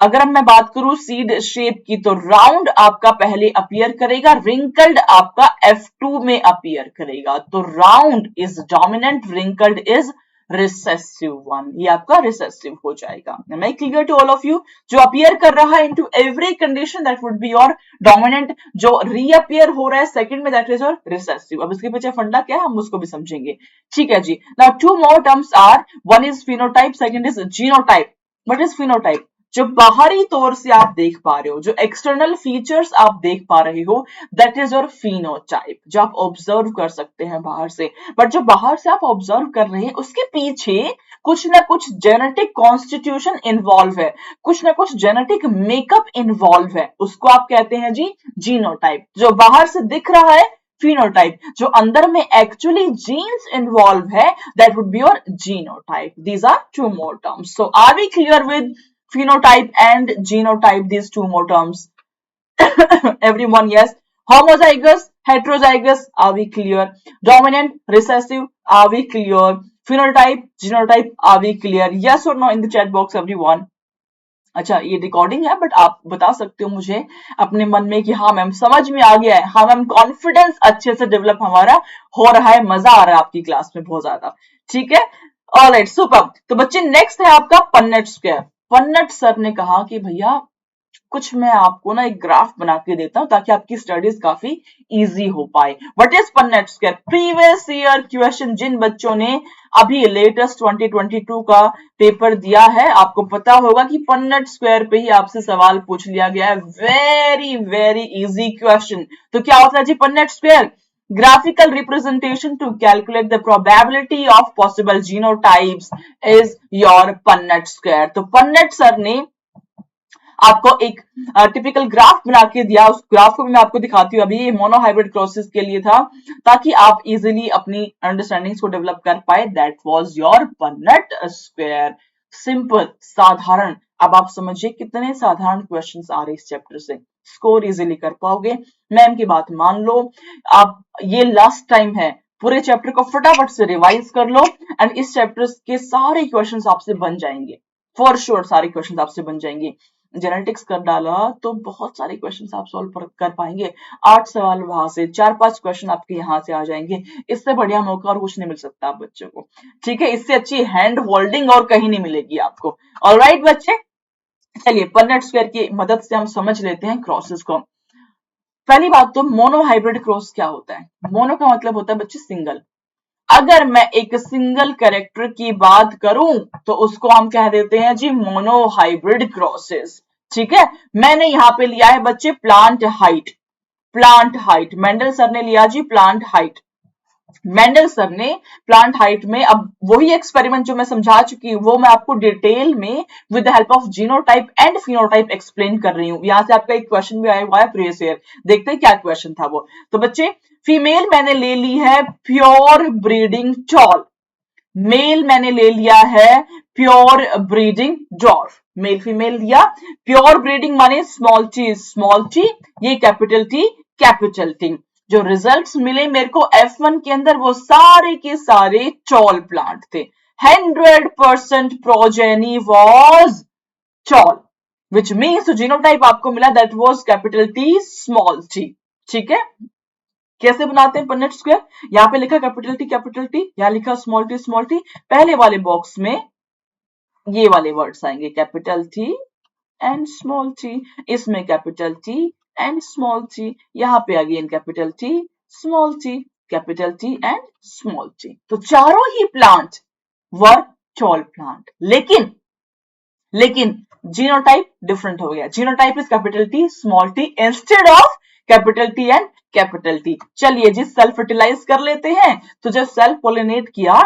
अगर मैं बात करूं सीड शेप की तो राउंड आपका पहले अपीयर करेगा, रिंकल्ड आपका F2 में अपीयर करेगा। तो round is dominant, wrinkled is recessive one, ये आपका रिसेसिव हो जाएगा। Am I clear to all of you? जो अपीयर कर रहा है into every condition that would be your dominant, जो रीअपियर हो रहा है सेकंड में दैट इज योर रिसेसिव। अब इसके पीछे फंडा क्या है हम उसको भी समझेंगे, ठीक है जी। Now two more terms are, one is phenotype, second is genotype. What is phenotype? जो बाहरी तौर से आप देख पा रहे हो, जो एक्सटर्नल फीचर्स आप देख पा रहे हो, दैट इज योर फिनोटाइप, जो आप ऑब्जर्व कर सकते हैं बाहर से। बट जो बाहर से आप ऑब्जर्व कर रहे हैं उसके पीछे कुछ ना कुछ जेनेटिक कॉन्स्टिट्यूशन इन्वॉल्व है, कुछ ना कुछ जेनेटिक मेकअप इन्वॉल्व है, उसको आप कहते हैं जी जीनोटाइप। जो बाहर से दिख रहा है phenotype, जो अंदर में एक्चुअली जीन्स इन्वॉल्व है, that would be your genotype. These are two more terms. So are we clear with phenotype and genotype, these two more terms? Everyone, yes. Homozygous, heterozygous, are we clear? Dominant, recessive, are we clear? Phenotype, genotype, are we clear? Yes or no in the chat box, everyone. अच्छा, ये recording है but आप बता सकते हो मुझे अपने मन में कि हाँ मैम समझ में आ गया है, हाँ मैम कॉन्फिडेंस अच्छे से डेवलप हमारा हो रहा है, मजा आ रहा है आपकी क्लास में बहुत ज्यादा, ठीक है। Alright, super. तो बच्चे नेक्स्ट है आपका पन्नेट स्क्वायर। पन्नेट सर ने कहा कि भैया कुछ मैं आपको ना एक ग्राफ बना के देता हूं ताकि आपकी स्टडीज काफी इजी हो पाए। What is Punnett square? Previous year question, जिन बच्चों ने अभी लेटेस्ट 2022 का पेपर दिया है आपको पता होगा कि पन्नेट स्क्वायर पे ही आपसे सवाल पूछ लिया गया है। Very very easy question. तो क्या होता है जी Punnett square? graphical representation to calculate the probability of possible genotypes is your Punnett square। तो पन्नेट सर ने आपको एक टिपिकल ग्राफ बना के दिया, उस ग्राफ को भी मैं आपको दिखाती हूँ। अभी ये मोनोहाइब्रिड क्रॉसेस के लिए था ताकि आप इजीली अपनी अंडरस्टैंडिंग्स को डेवलप कर पाए। That was your Punnett square. Simple, साधारण। अब आप समझिए कितने साधारण क्वेश्चंस आ रहे इस चैप्टर से, स्कोर इजीली कर पाओगे। मैम की बात मान लो, आप ये लास्ट टाइम है, पूरे चैप्टर को फटाफट से रिवाइज कर लो एंड इस चैप्टर के सारे क्वेश्चंस आपसे बन जाएंगे, फॉर श्योर सारे क्वेश्चंस आपसे बन जाएंगे। जेनेटिक्स कर डाला तो बहुत सारे क्वेश्चंस आप सॉल्व कर पाएंगे। 8 सवाल वहां से, 4-5 क्वेश्चन आपके यहाँ से आ जाएंगे। इससे बढ़िया मौका और कुछ नहीं मिल सकता आप बच्चों को, ठीक है। इससे अच्छी हैंड होल्डिंग और कहीं नहीं मिलेगी आपको। ऑलराइट बच्चे, चलिए पन्नेट स्क्वायर की मदद से हम समझ लेते हैं क्रॉसेस को। पहली बात तो मोनोहाइब्रिड क्रॉस क्या होता है? मोनो का मतलब होता है बच्चे सिंगल। अगर मैं एक सिंगल कैरेक्टर की बात करूं तो उसको हम कह देते हैं जी मोनोहाइब्रिड क्रॉसेस, ठीक है। मैंने यहां पे लिया है बच्चे plant height. Plant height Mendel sir ने लिया जी प्लांट हाइट। मेंडल सर ने प्लांट हाइट में, अब वही एक्सपेरिमेंट जो मैं समझा चुकी हूँ वो मैं आपको डिटेल में with the help of genotype and phenotype explain कर रही हूँ। यहां से आपका एक क्वेश्चन भी आया हुआ है प्रीवियस ईयर, देखते हैं क्या क्वेश्चन था वो। तो बच्चे फीमेल मैंने ले ली है प्योर ब्रीडिंग टॉल, मेल मैंने ले लिया है pure breeding dwarf. Male female लिया, प्योर ब्रीडिंग माने स्मॉल टी, ये कैपिटल टी। जो रिजल्ट्स मिले मेरे को F1 के अंदर वो सारे के सारे टॉल प्लांट थे। 100% progeny was tall, which means genotype आपको मिला that was capital T small T, ठीक है। कैसे बनाते हैं पन्नेट स्क्वायर? यहाँ पे लिखा कैपिटल टी, यहाँ लिखा स्मॉल टी। पहले वाले बॉक्स में ये वाले वर्ड्स आएंगे capital T and small T, इसमें capital T and small T, यहाँ पे again capital T small T, capital T and small T. तो चारों ही प्लांट वर टॉल प्लांट, लेकिन जीनोटाइप डिफरेंट हो गया। Genotype is capital T small T instead of capital T and capital T. चलिए जी सेल्फ फर्टिलाइज कर लेते हैं। तो जब सेल्फ पोलिनेट किया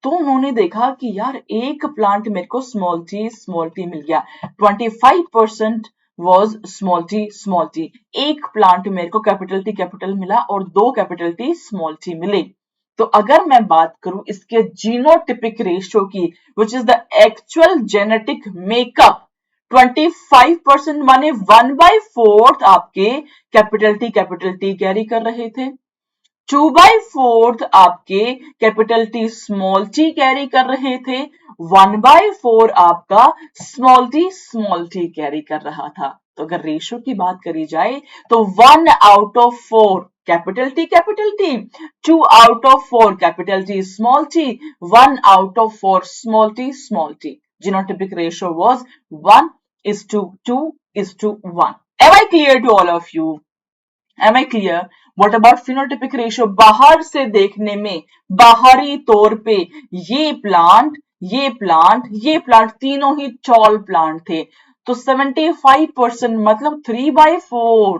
तो उन्होंने देखा कि यार एक प्लांट मेरे को स्मॉल टी मिल गया, 25% वॉज स्मॉल टी। एक प्लांट मेरे को कैपिटल मिला और 2 कैपिटल टी स्मॉल टी मिले। तो अगर मैं बात करूं इसके जीनोटिपिक रेशियो की, विच is the actual genetic makeup, 25% माने 1/4 आपके कैपिटल टी कैरी कर रहे थे, 2/4 आपके capital T small T carry कर रहे थे 1/4 आपका स्मॉल टी कैरी कर रहा था। तो अगर रेशो की बात करी जाए तो 1 out of 4 capital T, 2 out of 4 capital T, 1 out of 4 small T. Genotypic ratio was 1:2:1. Am I clear to all of you? Am I clear? What about phenotypic ratio? बाहर से देखने में, बाहरी तौर पे ये प्लांट तीनों ही टॉल प्लांट थे। तो 75% मतलब 3/4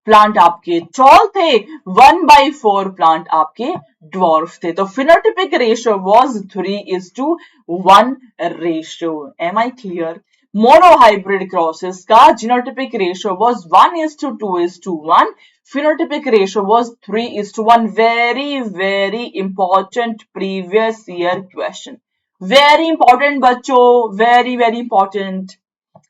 प्लांट आपके टॉल थे, 1/4 प्लांट आपके ड्वार्फ थे। तो phenotypic ratio was 3:1 ratio. Am I clear? Monohybrid crosses का genotypic ratio was 1:2:1, phenotypic ratio was 3:1. Very important previous year question. Very important बच्चों, very important.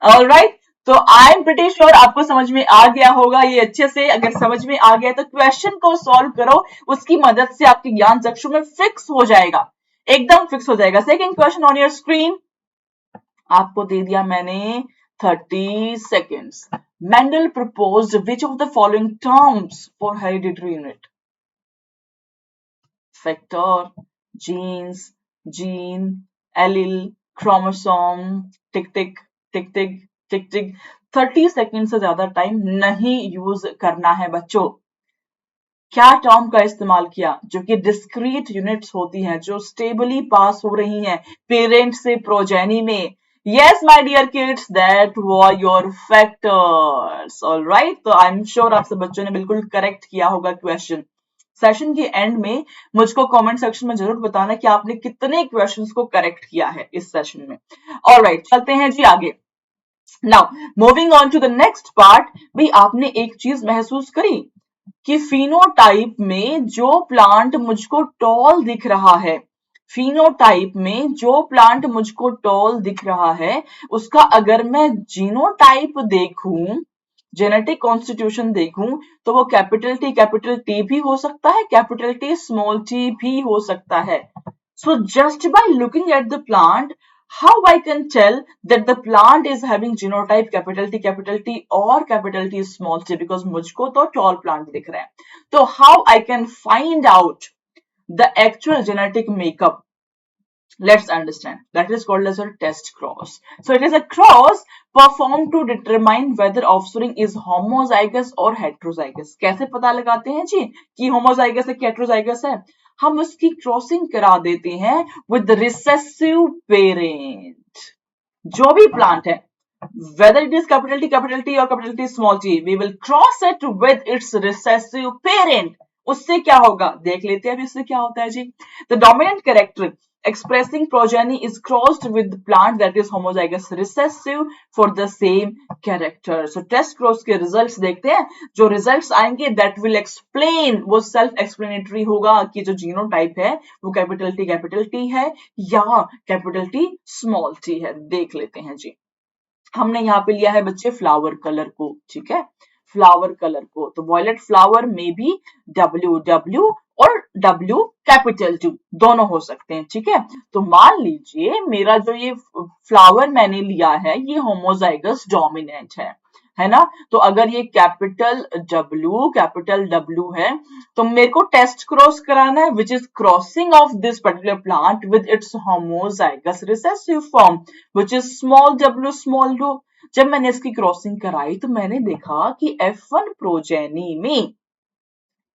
All right. तो आई एम प्रिटी श्योर आपको समझ में आ गया होगा ये अच्छे से। अगर समझ में आ गया तो क्वेश्चन को सॉल्व करो, उसकी मदद से आपके ज्ञान चक्षु में फिक्स हो जाएगा, एकदम फिक्स हो जाएगा। Second question on your screen, आपको दे दिया मैंने 30 seconds. Mendel proposed which of the following terms for hereditary unit? Factor, genes, gene, allele, chromosome, tick tick tick tick tick tick. 30 second से ज्यादा टाइम नहीं यूज करना है बच्चों। क्या टर्म का इस्तेमाल किया? जो कि डिस्क्रीट यूनिट्स होती हैं, जो स्टेबली पास हो रही हैं पेरेंट से प्रोजेनी में। Yes, my dear kids, that were your factors. All right. तो आई एम श्योर आप सब बच्चों ने बिल्कुल करेक्ट किया होगा क्वेश्चन। सेशन के एंड में मुझको कमेंट सेक्शन में जरूर बताना कि आपने कितने क्वेश्चंस को करेक्ट किया है इस सेशन में। ऑलराइट, चलते हैं जी आगे। Now moving on to the next part. भाई आपने एक चीज महसूस करी कि फिनोटाइप में जो प्लांट मुझको टॉल दिख रहा है, फिनोटाइप में जो प्लांट मुझको टॉल दिख रहा है, उसका अगर मैं जीनोटाइप देखूं, जेनेटिक कॉन्स्टिट्यूशन देखूं, तो वो कैपिटल टी भी हो सकता है, कैपिटल टी स्मॉल टी भी हो सकता है। So just by looking at the plant, how I can tell that the plant is having genotype capital T or capital T small t, because मुझको तो tall plant दिख रहा है। तो how I can find out the actual genetic makeup? Let's understand. That is called as a test cross. So it is a cross performed to determine whether offspring is homozygous or heterozygous. कैसे पता लगाते हैं जी कि homozygous है कि heterozygous है? हम उसकी क्रॉसिंग करा देते हैं with the recessive parent. जो भी प्लांट है, whether it is capital T or capital T small t, we will cross it with its recessive parent. उससे क्या होगा देख लेते हैं अभी उससे क्या होता है जी। The dominant character expressing progeny is crossed with plant that is homozygous recessive for the same character. So test cross के results देखते हैं। जो results आएंगे that will explain, वो self explanatory होगा कि जो जीनोटाइप है वो कैपिटल टी है या कैपिटल टी स्मॉल टी है। देख लेते हैं जी। हमने यहाँ पे लिया है बच्चे फ्लावर कलर को, ठीक है, फ्लावर कलर को। तो वॉयलेट फ्लावर में भी W और W कैपिटल T दोनों हो सकते हैं, ठीक है। तो मान लीजिए मेरा जो ये फ्लावर मैंने लिया है ये होमोजाइगस डोमिनेंट है ना। तो अगर ये कैपिटल W है तो मेरे को टेस्ट क्रॉस कराना है, which is crossing of this particular plant with its homozygous recessive form which is small w। जब मैंने इसकी क्रॉसिंग कराई तो मैंने देखा कि F1 प्रोजेनी में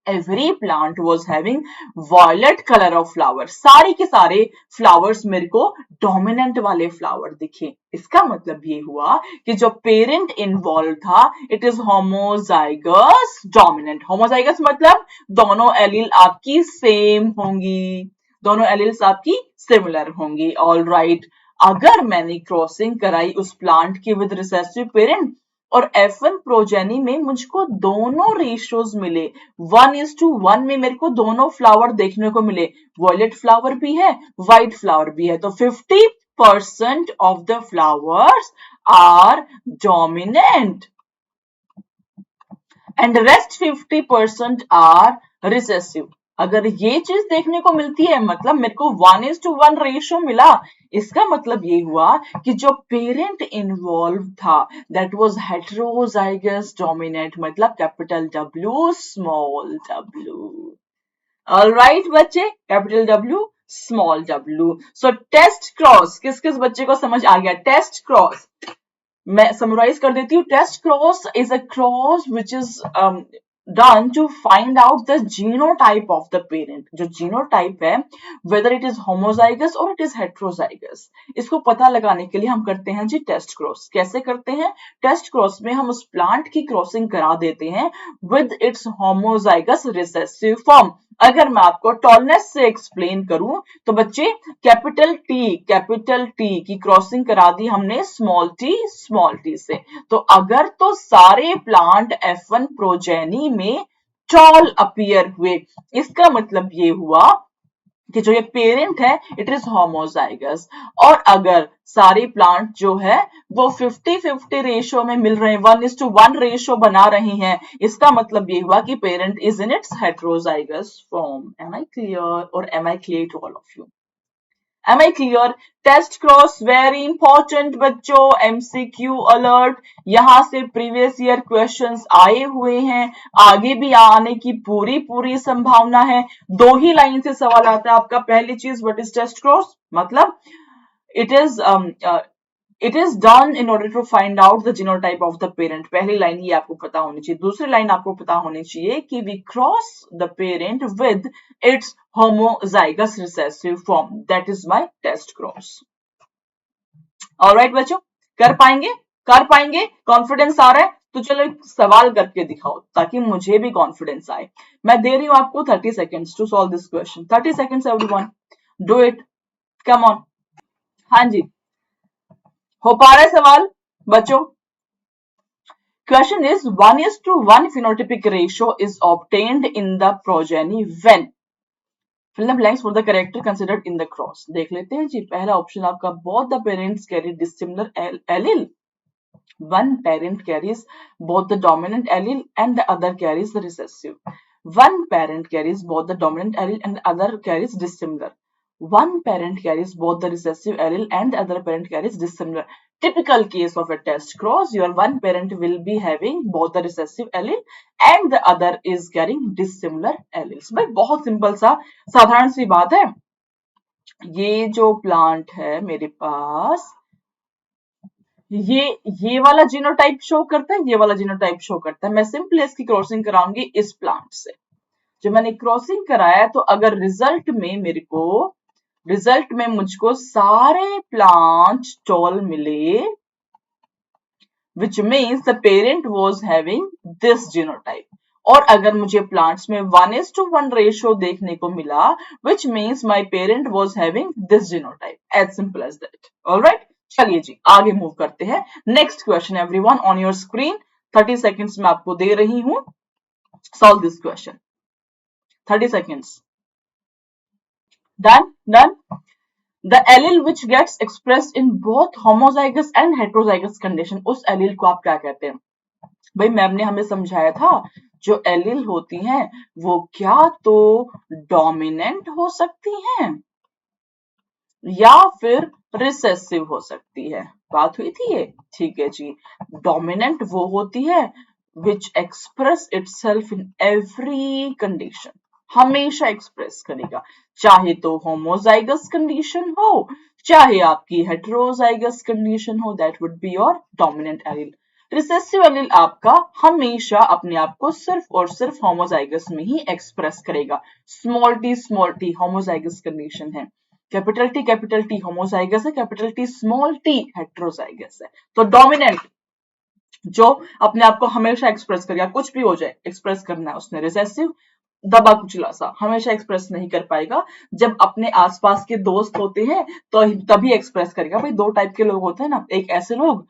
every plant was having violet color of flower. सारे के सारे फ्लावर्स मेरे को डोमिनेंट वाले फ्लावर दिखे। इसका मतलब ये हुआ कि जो पेरेंट इन्वॉल्व था it is homozygous dominant. Homozygous मतलब दोनों एलील आपकी सेम होंगी, दोनों एलील्स आपकी सिमिलर होंगी। ऑल राइट, अगर मैंने क्रॉसिंग कराई उस प्लांट की विद रिसेसिव पेरेंट और F1 प्रोजेनी में मुझको दोनों रेशियोज मिले, 1:1 में मेरे को दोनों फ्लावर देखने को मिले, वॉयलेट फ्लावर भी है व्हाइट फ्लावर भी है। तो 50% of the flowers are dominant and rest 50% are recessive. अगर ये चीज देखने को मिलती है, मतलब मेरे को 1:1 रेशियो मिला, इसका मतलब ये हुआ कि जो पेरेंट इन्वॉल्व था दैट वाज हेटेरोजाइगस डोमिनेंट, मतलब capital W small w। Alright बच्चे, कैपिटल W स्मॉल w। सो टेस्ट क्रॉस किस किस बच्चे को समझ आ गया? टेस्ट क्रॉस मैं समराइज कर देती हूँ। Test cross is a cross which is done to find out the genotype of the parent। जो जीनोटाइप है whether it is homozygous or it is heterozygous, इसको पता लगाने के लिए हम करते हैं जी टेस्ट क्रॉस। कैसे करते हैं? टेस्ट क्रॉस में हम उस प्लांट की क्रॉसिंग करा देते हैं with its homozygous recessive form। अगर मैं आपको टॉलनेस से एक्सप्लेन करूं तो बच्चे कैपिटल टी की क्रॉसिंग करा दी हमने स्मॉल टी से। तो अगर तो सारे प्लांट F1 प्रोजेनी में टॉल अपीयर हुए, इसका मतलब ये हुआ कि जो ये पेरेंट है इट इज होमोजाइगस। और अगर सारे प्लांट जो है वो 50-50 रेशियो में मिल रहे हैं, 1:1 रेशियो बना रही हैं, इसका मतलब ये हुआ कि parent is in its heterozygous form. Am I clear और am I clear to all of you? Am I clear? Test cross very important बच्चों, MCQ अलर्ट। यहां से प्रीवियस ईयर क्वेश्चंस आए हुए हैं, आगे भी आने की पूरी पूरी संभावना है। दो ही लाइन से सवाल आता है आपका। पहली चीज व्हाट इज टेस्ट क्रॉस, मतलब it is done in order to find out the genotype of the parent. पहली लाइन ये आपको पता होनी चाहिए। दूसरी लाइन आपको पता होनी चाहिए कि we cross the parent with its homozygous recessive form, that is my test cross। Alright बच्चों, कर पाएंगे? कॉन्फिडेंस आ रहा है तो चलो एक सवाल करके दिखाओ ताकि मुझे भी कॉन्फिडेंस आए। मैं दे रही हूं आपको 30 seconds to solve this question. 30 seconds everyone, do it, come on. हाँ जी, हो पा रहा है सवाल बच्चों? Question is 1:1 phenotypic ratio is obtained in the progeny when fill the blanks for the character considered in the cross। देख लेते हैं जी। पहला ऑप्शन आपका both the parents carry dissimilar allele, one parent carries both the dominant allele and the other carries the recessive, one parent carries both the dominant allele and the other carries dissimilar, one parent carries both the recessive allele and the other parent carries dissimilar। Typical case of a test cross, your one parent will be having both the recessive allele and the other is carrying dissimilar alleles। भाई बहुत simple सा साधारण सी बात है। ये जो plant है मेरे पास, ये वाला जीनोटाइप शो करता है, ये वाला जीनोटाइप शो करता है। मैं सिंपली इसकी क्रॉसिंग कराऊंगी इस प्लांट से। जब मैंने क्रॉसिंग कराया तो अगर रिजल्ट में मुझको सारे प्लांट टॉल मिले, which means the parent was having this genotype। और अगर मुझे प्लांट्स में 1:1 रेशियो देखने को मिला, which means my parent was having this genotype। as simple as that। alright, चलिए जी आगे मूव करते हैं। Next question everyone on your screen, 30 seconds में आपको दे रही हूं, solve this question. 30 seconds, done। The allele which gets expressed in both homozygous and heterozygous condition, उस allele को आप क्या कहते हैं? भाई मैम ने हमें समझाया था जो एलील होती हैं वो क्या तो डोमिनेंट हो सकती हैं या फिर रिसेसिव हो सकती है। बात हुई थी ये, ठीक है जी। डोमिनेंट वो होती है which express itself in every condition, हमेशा एक्सप्रेस करेगा, चाहे तो होमोजाइगस कंडीशन हो चाहे आपकी हेटेरोजाइगस कंडीशन हो, that would be your dominant allele. Recessive allele आपका हमेशा अपने आप को सिर्फ और सिर्फ होमोजाइगस में ही एक्सप्रेस करेगा। स्मॉल टी होमोजाइगस कंडीशन है, कैपिटल टी होमोजाइगस है, capital T small T heterozygous है। तो डोमिनेंट जो अपने आप को हमेशा एक्सप्रेस करेगा, कुछ भी हो जाए एक्सप्रेस करना है उसने। रिसेसिव दबा कुचला सा हमेशा एक्सप्रेस नहीं कर पाएगा, जब अपने आसपास के दोस्त होते हैं तो तभी एक्सप्रेस करेगा। भाई दो टाइप के लोग होते हैं ना, एक ऐसे लोग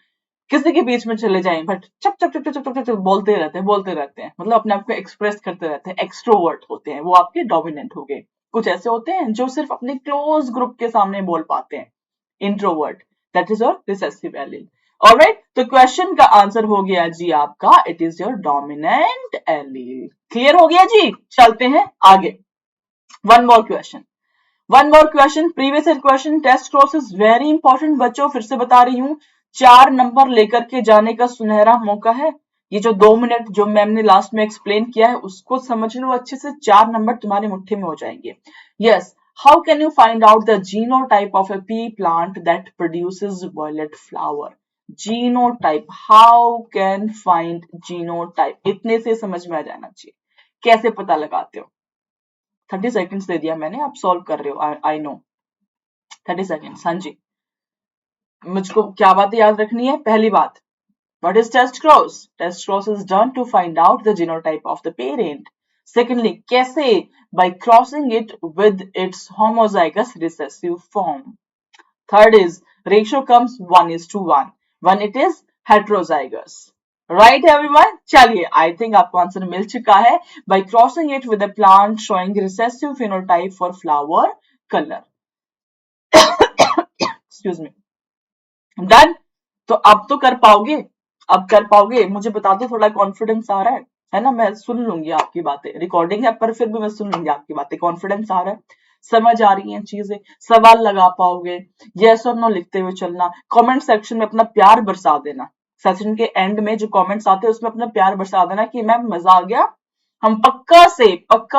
किसी के बीच में चले जाएं बट चप चप चप चप चप चप बोलते रहते हैं, मतलब अपने आप को एक्सप्रेस करते रहते हैं, एक्सट्रोवर्ट होते हैं, वो आपके डोमिनेंट हो गए। कुछ ऐसे होते हैं जो सिर्फ अपने क्लोज ग्रुप के सामने बोल पाते हैं, introvert, that is your recessive allele. Alright, तो क्वेश्चन का आंसर हो गया जी आपका, it is your dominant allele. Clear हो गया जी, चलते हैं आगे। One more question, previous year question, test cross is very important बच्चों, फिर से बता रही हूँ, 4 नंबर लेकर के जाने का सुनहरा मौका है। ये जो 2 मिनट जो मैम ने लास्ट में एक्सप्लेन किया है उसको समझ लो अच्छे से, 4 नंबर तुम्हारे मुट्ठी में हो जाएंगे। Yes, how can you find out the genotype of a pea plant that produces violet flower? Genotype, how can find genotype, इतने से समझ में आ जाना चाहिए। कैसे पता लगाते हो? 30 सेकंड्स दे दिया मैंने, आप सॉल्व कर रहे हो, आई नो। 30 सेकंड्स, हाँ जी। मुझको क्या बातें याद रखनी है? पहली बात, what is test cross? Test cross is done to find out the genotype of the parent. Secondly, कैसे? By crossing it with its homozygous recessive form. Third is ratio comes 1:1 when it is heterozygous. Right everyone? चलिए, I think आपको answer मिल चुका है। By crossing it with a plant showing recessive phenotype for flower color. Excuse me. Done? तो अब तो कर पाओगे, अब कर पाओगे, मुझे बता दो, थोड़ा कॉन्फिडेंस आ रहा है ना? मैं सुन लूंगी आपकी बातें, रिकॉर्डिंग है पर फिर भी मैं सुन लूंगी आपकी बातें। कॉन्फिडेंस आ रहा है, समझ आ रही हैं चीजें, सवाल लगा पाओगे, यस और नो लिखते हुए चलना। कमेंट सेक्शन में अपना प्यार बरसा देना, सेशन के एंड में जो कमेंट्स आते हैं उसमें अपना प्यार बरसा देना कि मैम मजा आ गया। हम पक्का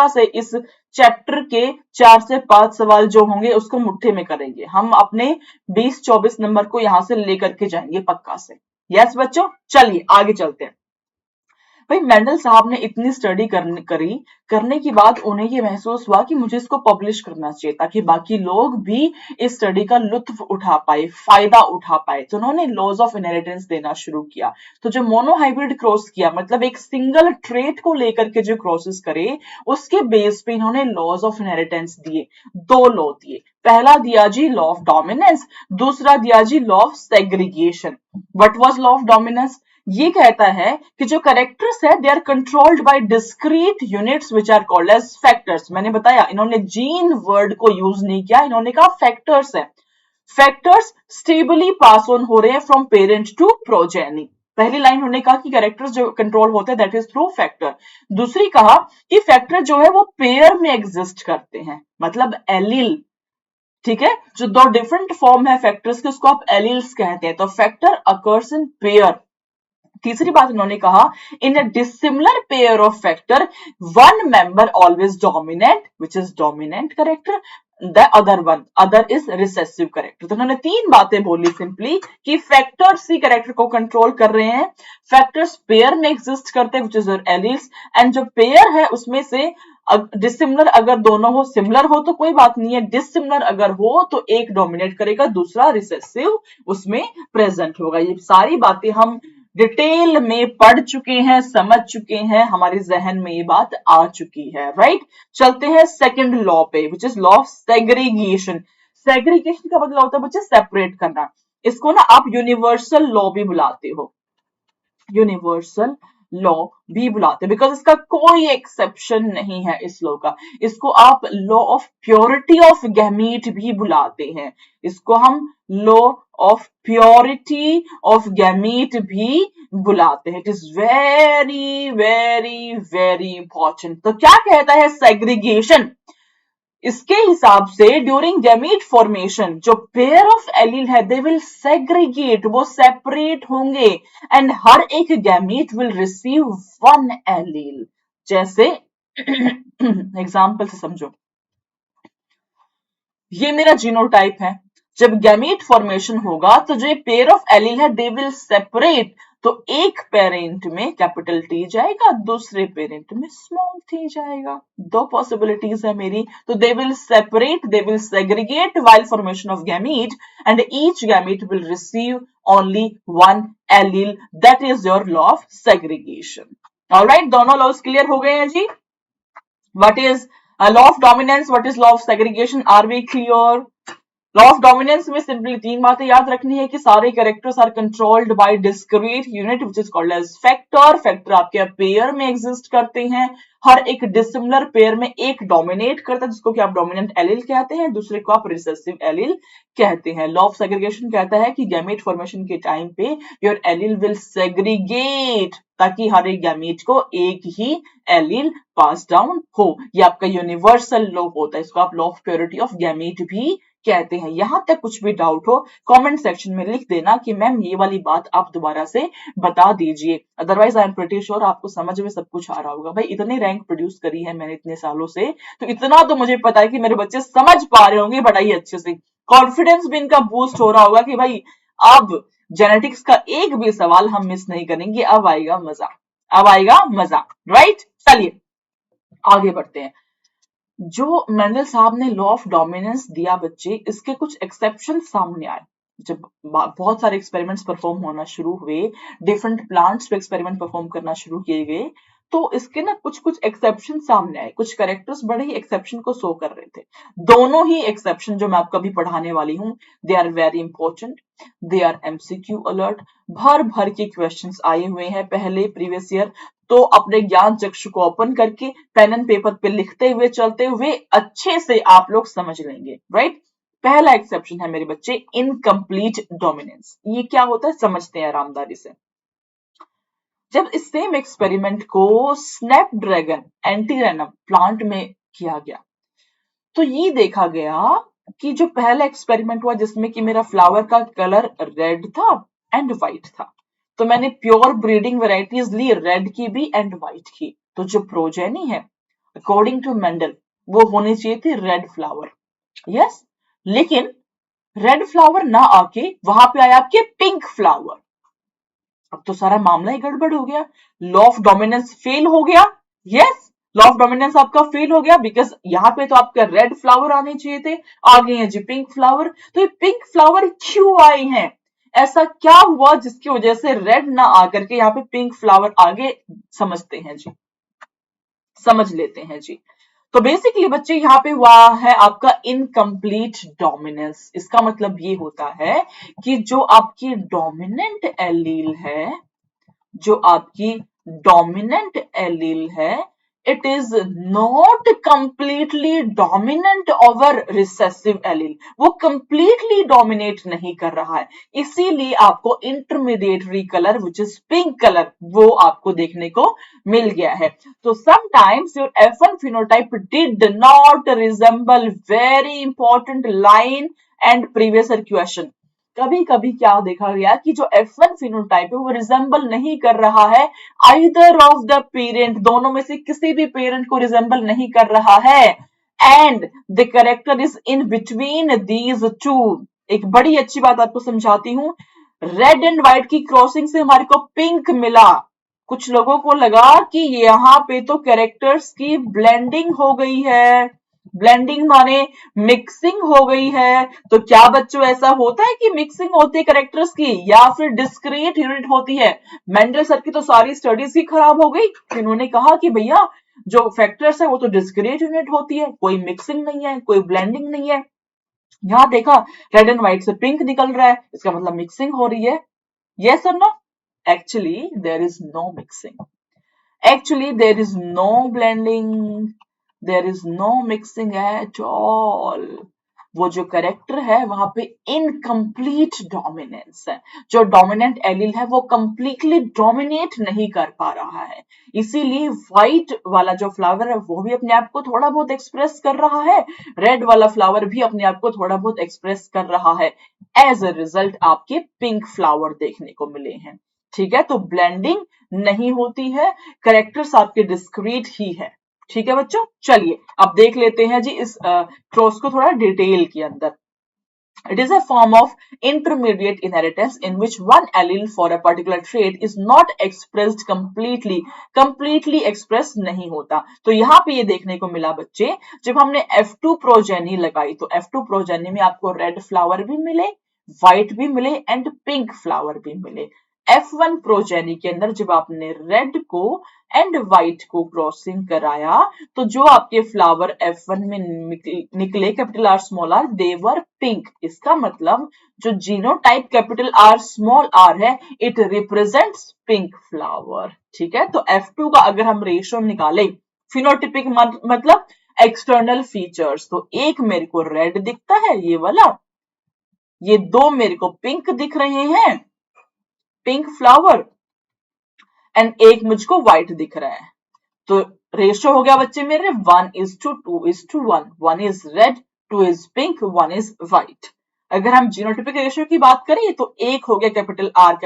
से इस चैप्टर के 4 से 5 सवाल जो होंगे उसको मुट्ठी में करेंगे, हम अपने 20-24 नंबर को यहां से लेकर के जाएंगे पक्का से। यस बच्चों, चलिए आगे चलते हैं। भाई मेंडल साहब ने इतनी स्टडी करने की बाद उन्हें ये महसूस हुआ कि मुझे इसको पब्लिश करना चाहिए ताकि बाकी लोग भी इस स्टडी का लुत्फ उठा पाए, फायदा उठा पाए। तो उन्होंने लॉज ऑफ इनहेरिटेंस देना शुरू किया। तो जो मोनोहाइब्रिड क्रॉस किया, मतलब एक सिंगल ट्रेट को लेकर के जो क्रॉसेस करे, उसके बेस पे इन्होंने लॉज ऑफ इनहेरिटेंस दिए। 2 लॉ दिए, पहला दिया जी लॉ ऑफ डोमिनेंस, दूसरा दिया जी law of segregation. What was law of dominance? ये कहता है कि जो कैरेक्टर्स है they are controlled by discrete units which are called as factors. मैंने बताया, इन्होंने जीन वर्ड को यूज नहीं किया, इन्होंने कहा फैक्टर्स है। फैक्टर्स स्टेबली पास ऑन हो रहे हैं फ्रॉम पेरेंट टू प्रोजेनी। पहली लाइन उन्होंने कहा कि कैरेक्टर्स जो कंट्रोल होते हैं दैट इज थ्रू फैक्टर। दूसरी कहा कि फैक्टर जो है वो पेयर में एग्जिस्ट करते हैं, मतलब एलील। ठीक है, जो 2 डिफरेंट फॉर्म है फैक्टर्स के उसको आप एलील्स कहते हैं। तो फैक्टर अकर्स इन पेयर। तीसरी बात उन्होंने कहा, in a dissimilar pair of factor one member always dominate which is dominant character, the other is recessive character. तो उन्होंने 3 बातें बोली सिंपली कि फैक्टर्स ही कैरेक्टर को कंट्रोल कर रहे हैं, फैक्टर्स पेयर में एग्जिस्ट करते हैं व्हिच इज एलील्स, एंड जो पेयर है उसमें से डिसिमिलर अगर दोनों हो, सिमिलर हो तो कोई बात नहीं है, डिसिमिलर अगर हो तो एक डोमिनेट करेगा, दूसरा रिसेसिव उसमें प्रेजेंट होगा। ये सारी बातें हम डिटेल में पढ़ चुके हैं, समझ चुके हैं, हमारे जहन में ये बात आ चुकी है। राइट, चलते हैं सेकंड लॉ पे which is law of segregation. Segregation का मतलब होता है बच्चे सेपरेट करना। इसको ना आप यूनिवर्सल लॉ भी बुलाते हो, यूनिवर्सल लॉ भी बुलाते हैं, बिकॉज इसका कोई एक्सेप्शन नहीं है इस लॉ का। इसको आप law of purity of gamete भी बुलाते हैं, इसको हम law of purity of gamete भी बुलाते हैं। It is very very very important. तो क्या कहता है सेग्रीगेशन? इसके हिसाब से ड्यूरिंग गैमीट फॉर्मेशन जो पेयर ऑफ एलील है दे विल सेग्रीगेट, वो सेपरेट होंगे, एंड हर एक गैमीट विल रिसीव 1 एलील। जैसे एग्जांपल से समझो, ये मेरा जीनोटाइप है, जब गैमीट फॉर्मेशन होगा तो जो पेयर ऑफ एलील है दे विल सेपरेट। तो एक पेरेंट में कैपिटल टी जाएगा, दूसरे पेरेंट में स्मॉल टी जाएगा। 2 पॉसिबिलिटीज है मेरी। तो they will separate, they will segregate while formation of gamete, and each gamete will receive only 1 allele. That is your law of segregation. Alright, दोनों laws clear हो गए हैं जी। What is law of dominance, what is law of segregation, are we clear? Law of dominance में simply 3 बातें याद रखनी है कि सारे characters are controlled by discrete unit which is called age factor. Factor आपके पेयर में एग्जिस्ट करते हैं, हर एक डिसिमिलर पेयर में एक डोमिनेट करता है जिसको कि आप डोमिनेंट एलील कहते हैं, दूसरे को आप रिसेसिव एलील कहते हैं। लॉ ऑफ सेग्रीगेशन कहता है कि गैमेट फॉर्मेशन के टाइम पे योर एलील विल सेग्रीगेट ताकि हर एक गैमीट को एक ही एलील पास डाउन हो। ये आपका यूनिवर्सल लॉ होता है, इसको आप law of purity of gamete भी कहते हैं। यहां तक कुछ भी डाउट हो कमेंट सेक्शन में लिख देना कि मैम ये वाली बात आप दोबारा से बता दीजिए, otherwise I am pretty sure आपको समझ में सब कुछ आ रहा होगा। भाई इतनी रैंक प्रोड्यूस करी है मैंने इतने सालों से, तो इतना तो मुझे पता है कि मेरे बच्चे समझ पा रहे होंगे बड़ा ही अच्छे से, कॉन्फिडेंस भी इनका बूस्ट हो रहा होगा कि भाई अब जेनेटिक्स का एक भी सवाल हम मिस नहीं करेंगे, अब आएगा मजा, अब आएगा मजा, राइट। चलिए आगे बढ़ते हैं। जो मेंडल साहब ने लॉ ऑफ डोमिनेंस दिया बच्चे, इसके कुछ एक्सेप्शन सामने आए। जब बहुत सारे एक्सपेरिमेंट्स परफॉर्म होना शुरू हुए, डिफरेंट प्लांट्स पे एक्सपेरिमेंट परफॉर्म करना शुरू किए गए, तो इसके ना कुछ कुछ एक्सेप्शन सामने आए। कुछ कैरेक्टर्स बड़े ही एक्सेप्शन को शो कर रहे थे। दोनों ही एक्सेप्शन जो मैं आपको अभी पढ़ाने वाली हूँ, they are very important, they are MCQ alert. भर भर के क्वेश्चंस आए हुए हैं पहले प्रीवियस ईयर, तो अपने ज्ञान चक्षु को ओपन करके पेन एंड पेपर पे लिखते हुए चलते हुए अच्छे से आप लोग समझ लेंगे, राइट। पहला एक्सेप्शन है मेरे बच्चे इनकम्प्लीट डोमिनेंस। ये क्या होता है समझते हैं आरामदारी से। जब इस सेम एक्सपेरिमेंट को स्नैपड्रैगन एंटीरेनम प्लांट में किया गया, तो ये देखा गया कि जो पहला एक्सपेरिमेंट हुआ जिसमें कि मेरा फ्लावर का कलर रेड था एंड व्हाइट था, तो मैंने प्योर ब्रीडिंग वैरायटीज ली रेड की भी एंड व्हाइट की। तो जो प्रोजेनी है अकॉर्डिंग टू मेंडल वो होनी चाहिए थी रेड फ्लावर, यस। लेकिन रेड फ्लावर ना आके वहां पे आया आपके पिंक फ्लावर। अब तो सारा मामला ही गड़बड़ हो गया, लॉ ऑफ डोमिनेंस फेल हो गया, यस। लॉ ऑफ डोमिनेंस आपका फेल हो गया बिकॉज यहाँ पे तो आपका रेड फ्लावर आने चाहिए थे, आ गए हैं जी पिंक फ्लावर। तो ये पिंक फ्लावर क्यों आए हैं, ऐसा क्या हुआ जिसकी वजह से रेड ना आकर के यहाँ पे पिंक फ्लावर आगे, समझते हैं जी, समझ लेते हैं जी। तो बेसिकली बच्चे यहाँ पे हुआ है आपका इनकम्प्लीट डोमिनेंस। इसका मतलब ये होता है कि जो आपकी डोमिनेंट एलील है, जो आपकी डोमिनेंट एलील है, it is not completely dominant over recessive allele, वो कंप्लीटली डोमिनेट नहीं कर रहा है। इसीलिए आपको intermediary colour which is pink colour वो आपको देखने को मिल गया है। तो sometimes your F1 phenotype did not resemble very important line and previous question। कभी कभी क्या देखा गया कि जो F1 फिनोटाइप है वो रिजेंबल नहीं कर रहा है आइदर ऑफ द पेरेंट, दोनों में से किसी भी पेरेंट को रिजेंबल नहीं कर रहा है, and the character is in between these two. एक बड़ी अच्छी बात आपको समझाती हूँ, रेड एंड व्हाइट की क्रॉसिंग से हमारे को पिंक मिला। कुछ लोगों को लगा कि यहाँ पे तो कैरेक्टर्स की ब्लेंडिंग हो गई है, ब्लेंडिंग माने मिक्सिंग हो गई है। तो क्या बच्चों ऐसा होता है कि मिक्सिंग होती है कैरेक्टर्स की या फिर डिस्क्रीट यूनिट होती है? मेंडल सर की तो सारी स्टडीज ही खराब हो गई। इन्होंने कहा कि भैया जो फैक्टर्स है वो तो डिस्क्रीट यूनिट होती है, कोई मिक्सिंग नहीं है, कोई ब्लेंडिंग नहीं है। यहाँ देखा रेड एंड व्हाइट से पिंक निकल रहा है, इसका मतलब मिक्सिंग हो रही है, यस और no? Actually there is no mixing, actually there is no blending, there is no mixing at all। वो जो करेक्टर है वहां पे इनकम्प्लीट डोमिनेंस है, जो डोमिनेंट एलील है वो कंप्लीटली डोमिनेट नहीं कर पा रहा है। इसीलिए व्हाइट वाला जो फ्लावर है वो भी अपने आप को थोड़ा बहुत एक्सप्रेस कर रहा है, रेड वाला फ्लावर भी अपने आप को थोड़ा बहुत एक्सप्रेस कर रहा है। एज अ रिजल्ट आपके पिंक फ्लावर देखने को मिले हैं, ठीक है। तो ब्लेंडिंग नहीं होती है, करेक्टर्स आपके डिस्क्रीट ही है, ठीक है बच्चों। चलिए अब देख लेते हैं जी इस क्रॉस को थोड़ा डिटेल के अंदर। It is a form of intermediate inheritance in which one allele for a particular trait is not expressed completely, completely expressed नहीं होता। तो यहाँ पे ये देखने को मिला बच्चे, जब हमने F2 प्रोजेनी लगाई तो F2 प्रोजेनी में आपको रेड फ्लावर भी मिले, व्हाइट भी मिले एंड पिंक फ्लावर भी मिले। F1 प्रोजेनी के अंदर जब आपने रेड को एंड व्हाइट को क्रॉसिंग कराया तो जो आपके फ्लावर F1 में निकले capital R small R, they were pink. इसका मतलब जो genotype capital R small R है, इट रिप्रेजेंट्स पिंक फ्लावर, ठीक है। तो F2 का अगर हम रेशियो निकाले, फिनोटिपिक मतलब एक्सटर्नल फीचर्स, तो एक मेरे को रेड दिखता है ये वाला, ये दो मेरे को पिंक दिख रहे हैं, पिंक फ्लावर, एंड एक मुझको व्हाइट दिख रहा है। तो रेशियो हो गया बच्चे मेरे 1:2:1, 1 is red, 2 is pink, 1 is white. अगर हम जीनोटिपिक रेशियो की बात करें तो एक हो गया कैपिटल आर,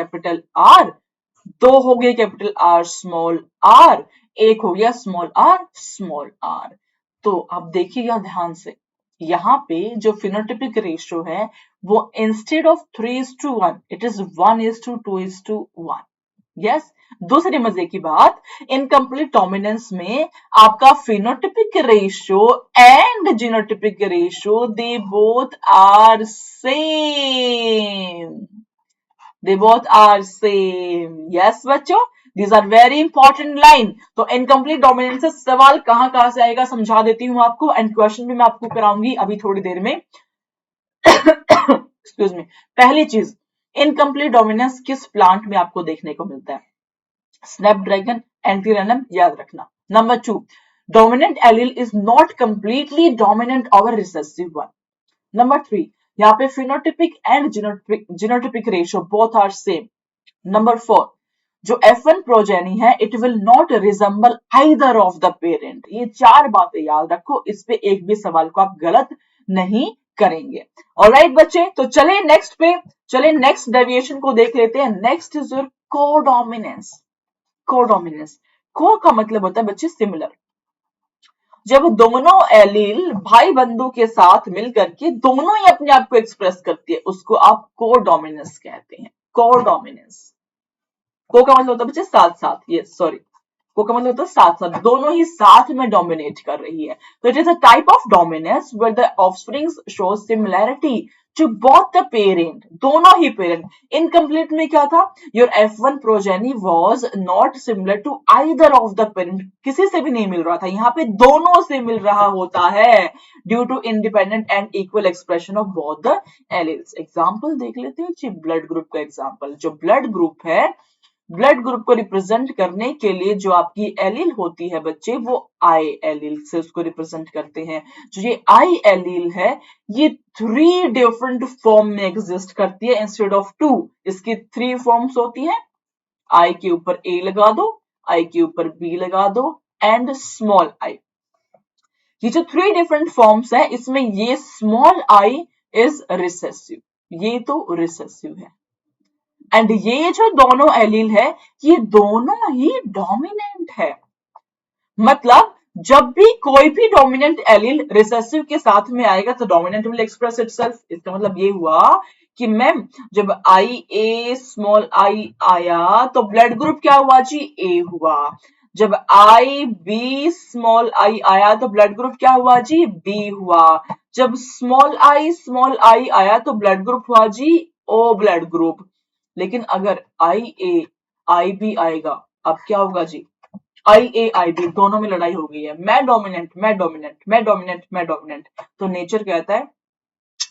दो हो गए कैपिटल आर स्मॉल आर, एक हो गया स्मॉल आर। तो अब देखिएगा ध्यान से, यहाँ पे जो फिनोटिपिक रेशियो है वो instead of 3:1 it is 1:2:1। Yes, दूसरी मजे की बात, इनकम्प्लीट डोमिनेंस में आपका phenotypic ratio and genotypic ratio they both are same, they both are same। yes बच्चों, these are very important line। तो इनकम्प्लीट डोमिनेंस से सवाल कहां से आएगा समझा देती हूं आपको, एंड क्वेश्चन भी मैं आपको कराऊंगी अभी थोड़ी देर में। Excuse me. पहली चीज, इनकम्प्लीट डोमिनेंस किस प्लांट में आपको देखने को मिलता है? स्नैपड्रैगन, एंटीरनम, याद रखना। Number 2, dominant allele is not completely dominant over recessive one. Number 3, यहाँ पे phenotypic and genotypic ratio both are same. Number 4, जो F1 प्रोजेनी है it will not resemble either of the parent. ये चार बातें याद रखो, इस पे एक भी सवाल को आप गलत नहीं करेंगे। ऑलराइट बच्चे, तो चले नेक्स्ट पे, चले नेक्स्ट डेविएशन को देख लेते हैं। Next is your codominance. Codominance, को का मतलब होता है बच्चे सिमिलर। जब दोनों एलील भाई बंधु के साथ मिलकर के दोनों ही अपने आप को एक्सप्रेस करती है, उसको आप कोडोमिनेंस कहते हैं। कोडोमिनेंस, को का मतलब होता है बच्चे साथ साथ, यस सॉरी, को का मतलब होता है साथ साथ, दोनों ही साथ में डोमिनेट कर रही है। तो it is a type of dominance where the offsprings show similarity to both the parent, दोनों ही पेरेंट। इनकम्प्लीट में क्या था? Your F1 progeny was not similar to either of the parent, किसी से भी नहीं मिल रहा था, यहाँ पे दोनों से मिल रहा होता है due to independent and equal expression of both the alleles. Example देख लेते हैं जी, ब्लड ग्रुप का एग्जांपल। जो ब्लड ग्रुप है, ब्लड ग्रुप को रिप्रेजेंट करने के लिए जो आपकी एलील होती है बच्चे, वो आई एलील से उसको रिप्रेजेंट करते हैं। जो ये आई एलील है ये 3 डिफरेंट फॉर्म में एग्जिस्ट करती है इंस्टेड ऑफ 2। इसकी 3 फॉर्म्स होती हैं, आई के ऊपर ए लगा दो, आई के ऊपर बी लगा दो, एंड स्मॉल आई। ये जो 3 डिफरेंट फॉर्म्स है, इसमें ये स्मॉल आई इज रिसेसिव, ये तो रिसेसिव है। एंड ये जो दोनों एलील है ये दोनों ही डोमिनेंट है। मतलब जब भी कोई भी डोमिनेंट एलील रिसेसिव के साथ में आएगा तो डोमिनेंट विल एक्सप्रेस इटसेल्फ। इसका मतलब ये हुआ कि मैम जब आई ए स्मॉल आई आया तो ब्लड ग्रुप क्या हुआ जी? ए हुआ। जब आई बी स्मॉल आई आया तो ब्लड ग्रुप क्या हुआ जी? बी हुआ। जब स्मॉल आई आया तो ब्लड ग्रुप हुआ जी? ओ ब्लड ग्रुप। लेकिन अगर आई ए आई बी आएगा, अब क्या होगा जी? आई ए आई बी दोनों में लड़ाई हो गई है, मैं डोमिनेंट मैं डोमिनेंट मैं डोमिनेंट मैं डोमिनेंट। तो नेचर कहता है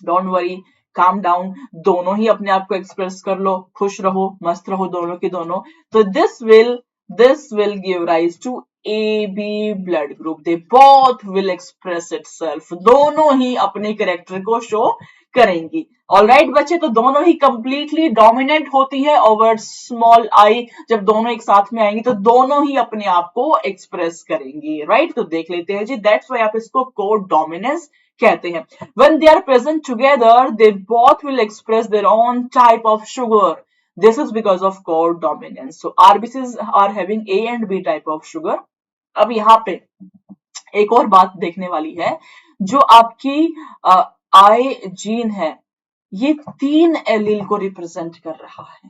डोंट वरी, काम डाउन, दोनों ही अपने आप को एक्सप्रेस कर लो, खुश रहो, मस्त रहो दोनों की दोनों। तो this will give rise to A B blood group, they both will express itself, दोनों ही अपने कैरेक्टर को शो करेंगी। ऑलराइट बच्चे, तो दोनों ही कंप्लीटली डोमिनेंट होती है ओवर स्मॉल आई। जब दोनों एक साथ में आएंगी तो दोनों ही अपने आप को एक्सप्रेस करेंगी, राइट? तो देख लेते हैं जी, दैट्स व्हाई आप इसको कोडोमिनेंस कहते हैं। When they are present together, they both will express their own type of sugar. This is because of codominance. So RBCs are having A and B type of sugar. अब यहाँ पे एक और बात देखने वाली है, जो आपकी आई जीन है ये 3 एलील को रिप्रेजेंट कर रहा है।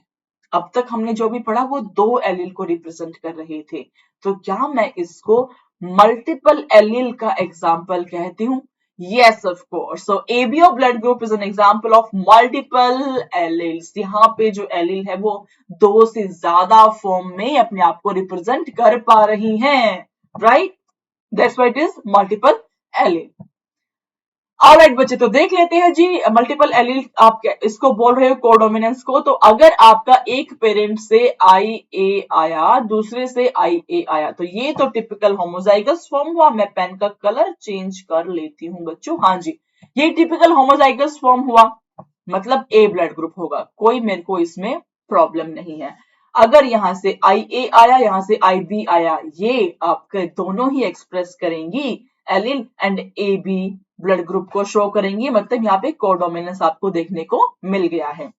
अब तक हमने जो भी पढ़ा वो 2 एलील को रिप्रेजेंट कर रहे थे, तो क्या मैं इसको मल्टीपल एलील का एग्जाम्पल कहती हूँ? Yes, of course. So ABO blood group is an example of multiple alleles. यहाँ पे जो एलील है वो 2 से ज्यादा फॉर्म में अपने आप को रिप्रेजेंट कर पा रही हैं, right? That's why it is multiple allele. Alright बच्चे, तो देख लेते हैं जी मल्टीपल एलील आप इसको बोल रहे हो कोडोमिनेंस को। तो अगर आपका एक पेरेंट से आई ए आया, दूसरे से आई ए आया, तो ये तो टिपिकल होमोजाइगस फॉर्म हुआ। मैं पेन का कलर चेंज कर लेती हूँ बच्चों। हाँ जी, ये टिपिकल होमोजाइगस फॉर्म हुआ, मतलब ए ब्लड ग्रुप होगा, कोई मेरे को इसमें प्रॉब्लम नहीं है। अगर यहां से IA आया, यहां से IB आया, ये आपके दोनों ही एक्सप्रेस करेंगी allele and AB blood group को शो करेंगी, मतलब यहाँ पे कोडोमिनेंस आपको देखने को मिल गया है।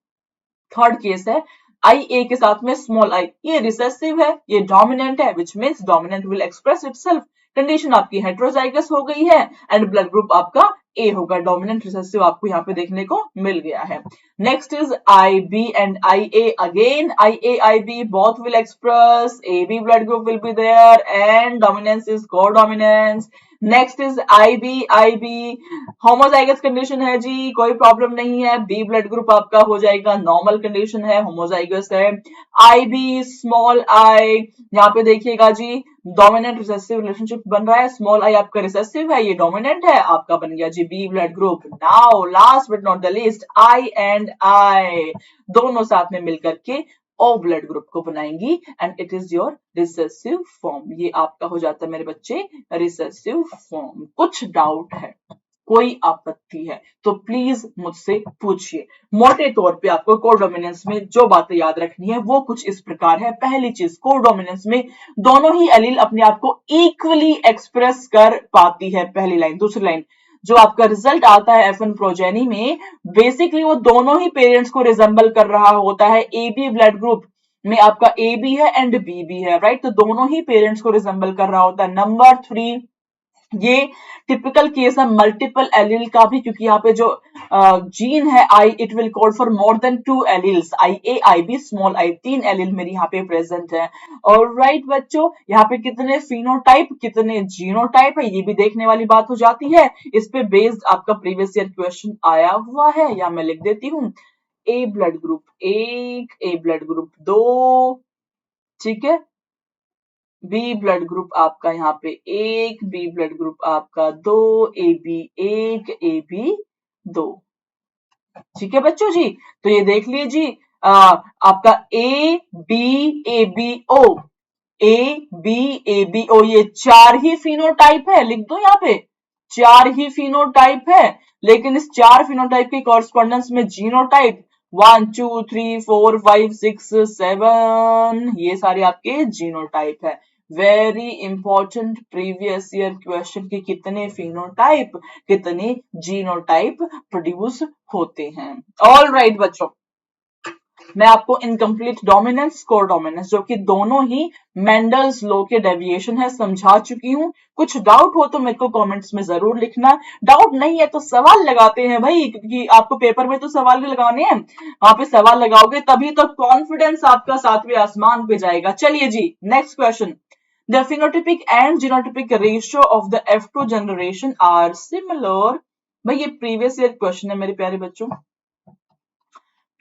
थर्ड केस है IA के साथ में स्मॉल I, ये रिसेसिव है, ये डोमिनेंट है, which means dominant will express itself. Condition आपकी हेट्रोजाइगस हो गई है एंड ब्लड ग्रुप आपका A होगा, डोमिनेंट रिसेसिव आपको यहाँ पे देखने को मिल गया है। Next is IB and IA, again IA IB both will express, AB blood group will be there and dominance is codominance। Next is IB homozygous condition है जी, कोई प्रॉब्लम नहीं है, B ब्लड ग्रुप आपका हो जाएगा, नॉर्मल कंडीशन है, homozygous है। IB small I, यहाँ पे देखिएगा जी डोमिनेंट रिसेसिव रिलेशनशिप बन रहा है, स्मॉल I आपका रिसेसिव है, ये डोमिनेंट है, आपका बन गया जी B blood group. Now last but not the least, I and I दोनों साथ में मिलकर के O ब्लड ग्रुप को बनाएंगी and it is your recessive form. ये आपका हो जाता है मेरे बच्चे रिसेसिव फॉर्म। कुछ डाउट है, कोई आपत्ति है तो प्लीज मुझसे पूछिए। मोटे तौर पे आपको कोडोमिनेंस में जो बातें याद रखनी है वो कुछ इस प्रकार है। पहली चीज, कोडोमिनेंस में दोनों ही एलील अपने आप को इक्वली एक्सप्रेस कर पाती है, पहली लाइन। दूसरी लाइन, जो आपका रिजल्ट आता है F1 प्रोजेनी में, बेसिकली वो दोनों ही पेरेंट्स को रिजेंबल कर रहा होता है। AB ब्लड ग्रुप में आपका AB है एंड B भी है, राइट, तो दोनों ही पेरेंट्स को रिजेंबल कर रहा होता है। नंबर 3, ये टिपिकल केस है मल्टीपल एलील का भी, क्योंकि यहाँ पे जो जीन है I, it will code for more than 2 alleles, IA IB small I, 3 allele मेरी यहाँ पे प्रेजेंट है। ऑलराइट बच्चों, यहाँ पे कितने फिनोटाइप कितने जीनोटाइप है ये भी देखने वाली बात हो जाती है। इस पे बेस्ड आपका प्रीवियस ईयर क्वेश्चन आया हुआ है, या मैं लिख देती हूँ A blood group 1, A blood group 2, ठीक है, B ब्लड ग्रुप आपका यहाँ पे 1, B ब्लड ग्रुप आपका 2, AB 1, AB 2, ठीक है बच्चों जी। तो ये देख लीजिए जी, आपका A B A B O, A B A B O, ये 4 ही फिनोटाइप है, लिख दो यहाँ पे 4 ही फिनोटाइप है, लेकिन इस 4 फिनोटाइप के कॉरस्पॉन्डेंस में जीनोटाइप 1 2 3 4 5 6 7, ये सारे आपके जीनोटाइप है। Very important previous year question के कितने फिनोटाइप कितने जीनोटाइप प्रोड्यूस होते हैं। ऑल राइट बच्चों, मैं आपको इनकम्प्लीट डोमिनेंस कोडोमिनेंस, जो कि दोनों ही मेंडल्स लॉ के डेविएशन है, समझा चुकी हूँ। कुछ डाउट हो तो मेरे को कमेंट्स में जरूर लिखना, डाउट नहीं है तो सवाल लगाते हैं भाई, क्योंकि आपको पेपर में तो सवाल भी लगाने हैं, वहां पे सवाल लगाओगे तभी तो कॉन्फिडेंस आपका 7वें आसमान पे जाएगा। चलिए जी, next question. The phenotypic and genotypic ratio of the F2 generation are similar। भाई ये प्रीवियस ईयर क्वेश्चन है मेरे प्यारे बच्चों,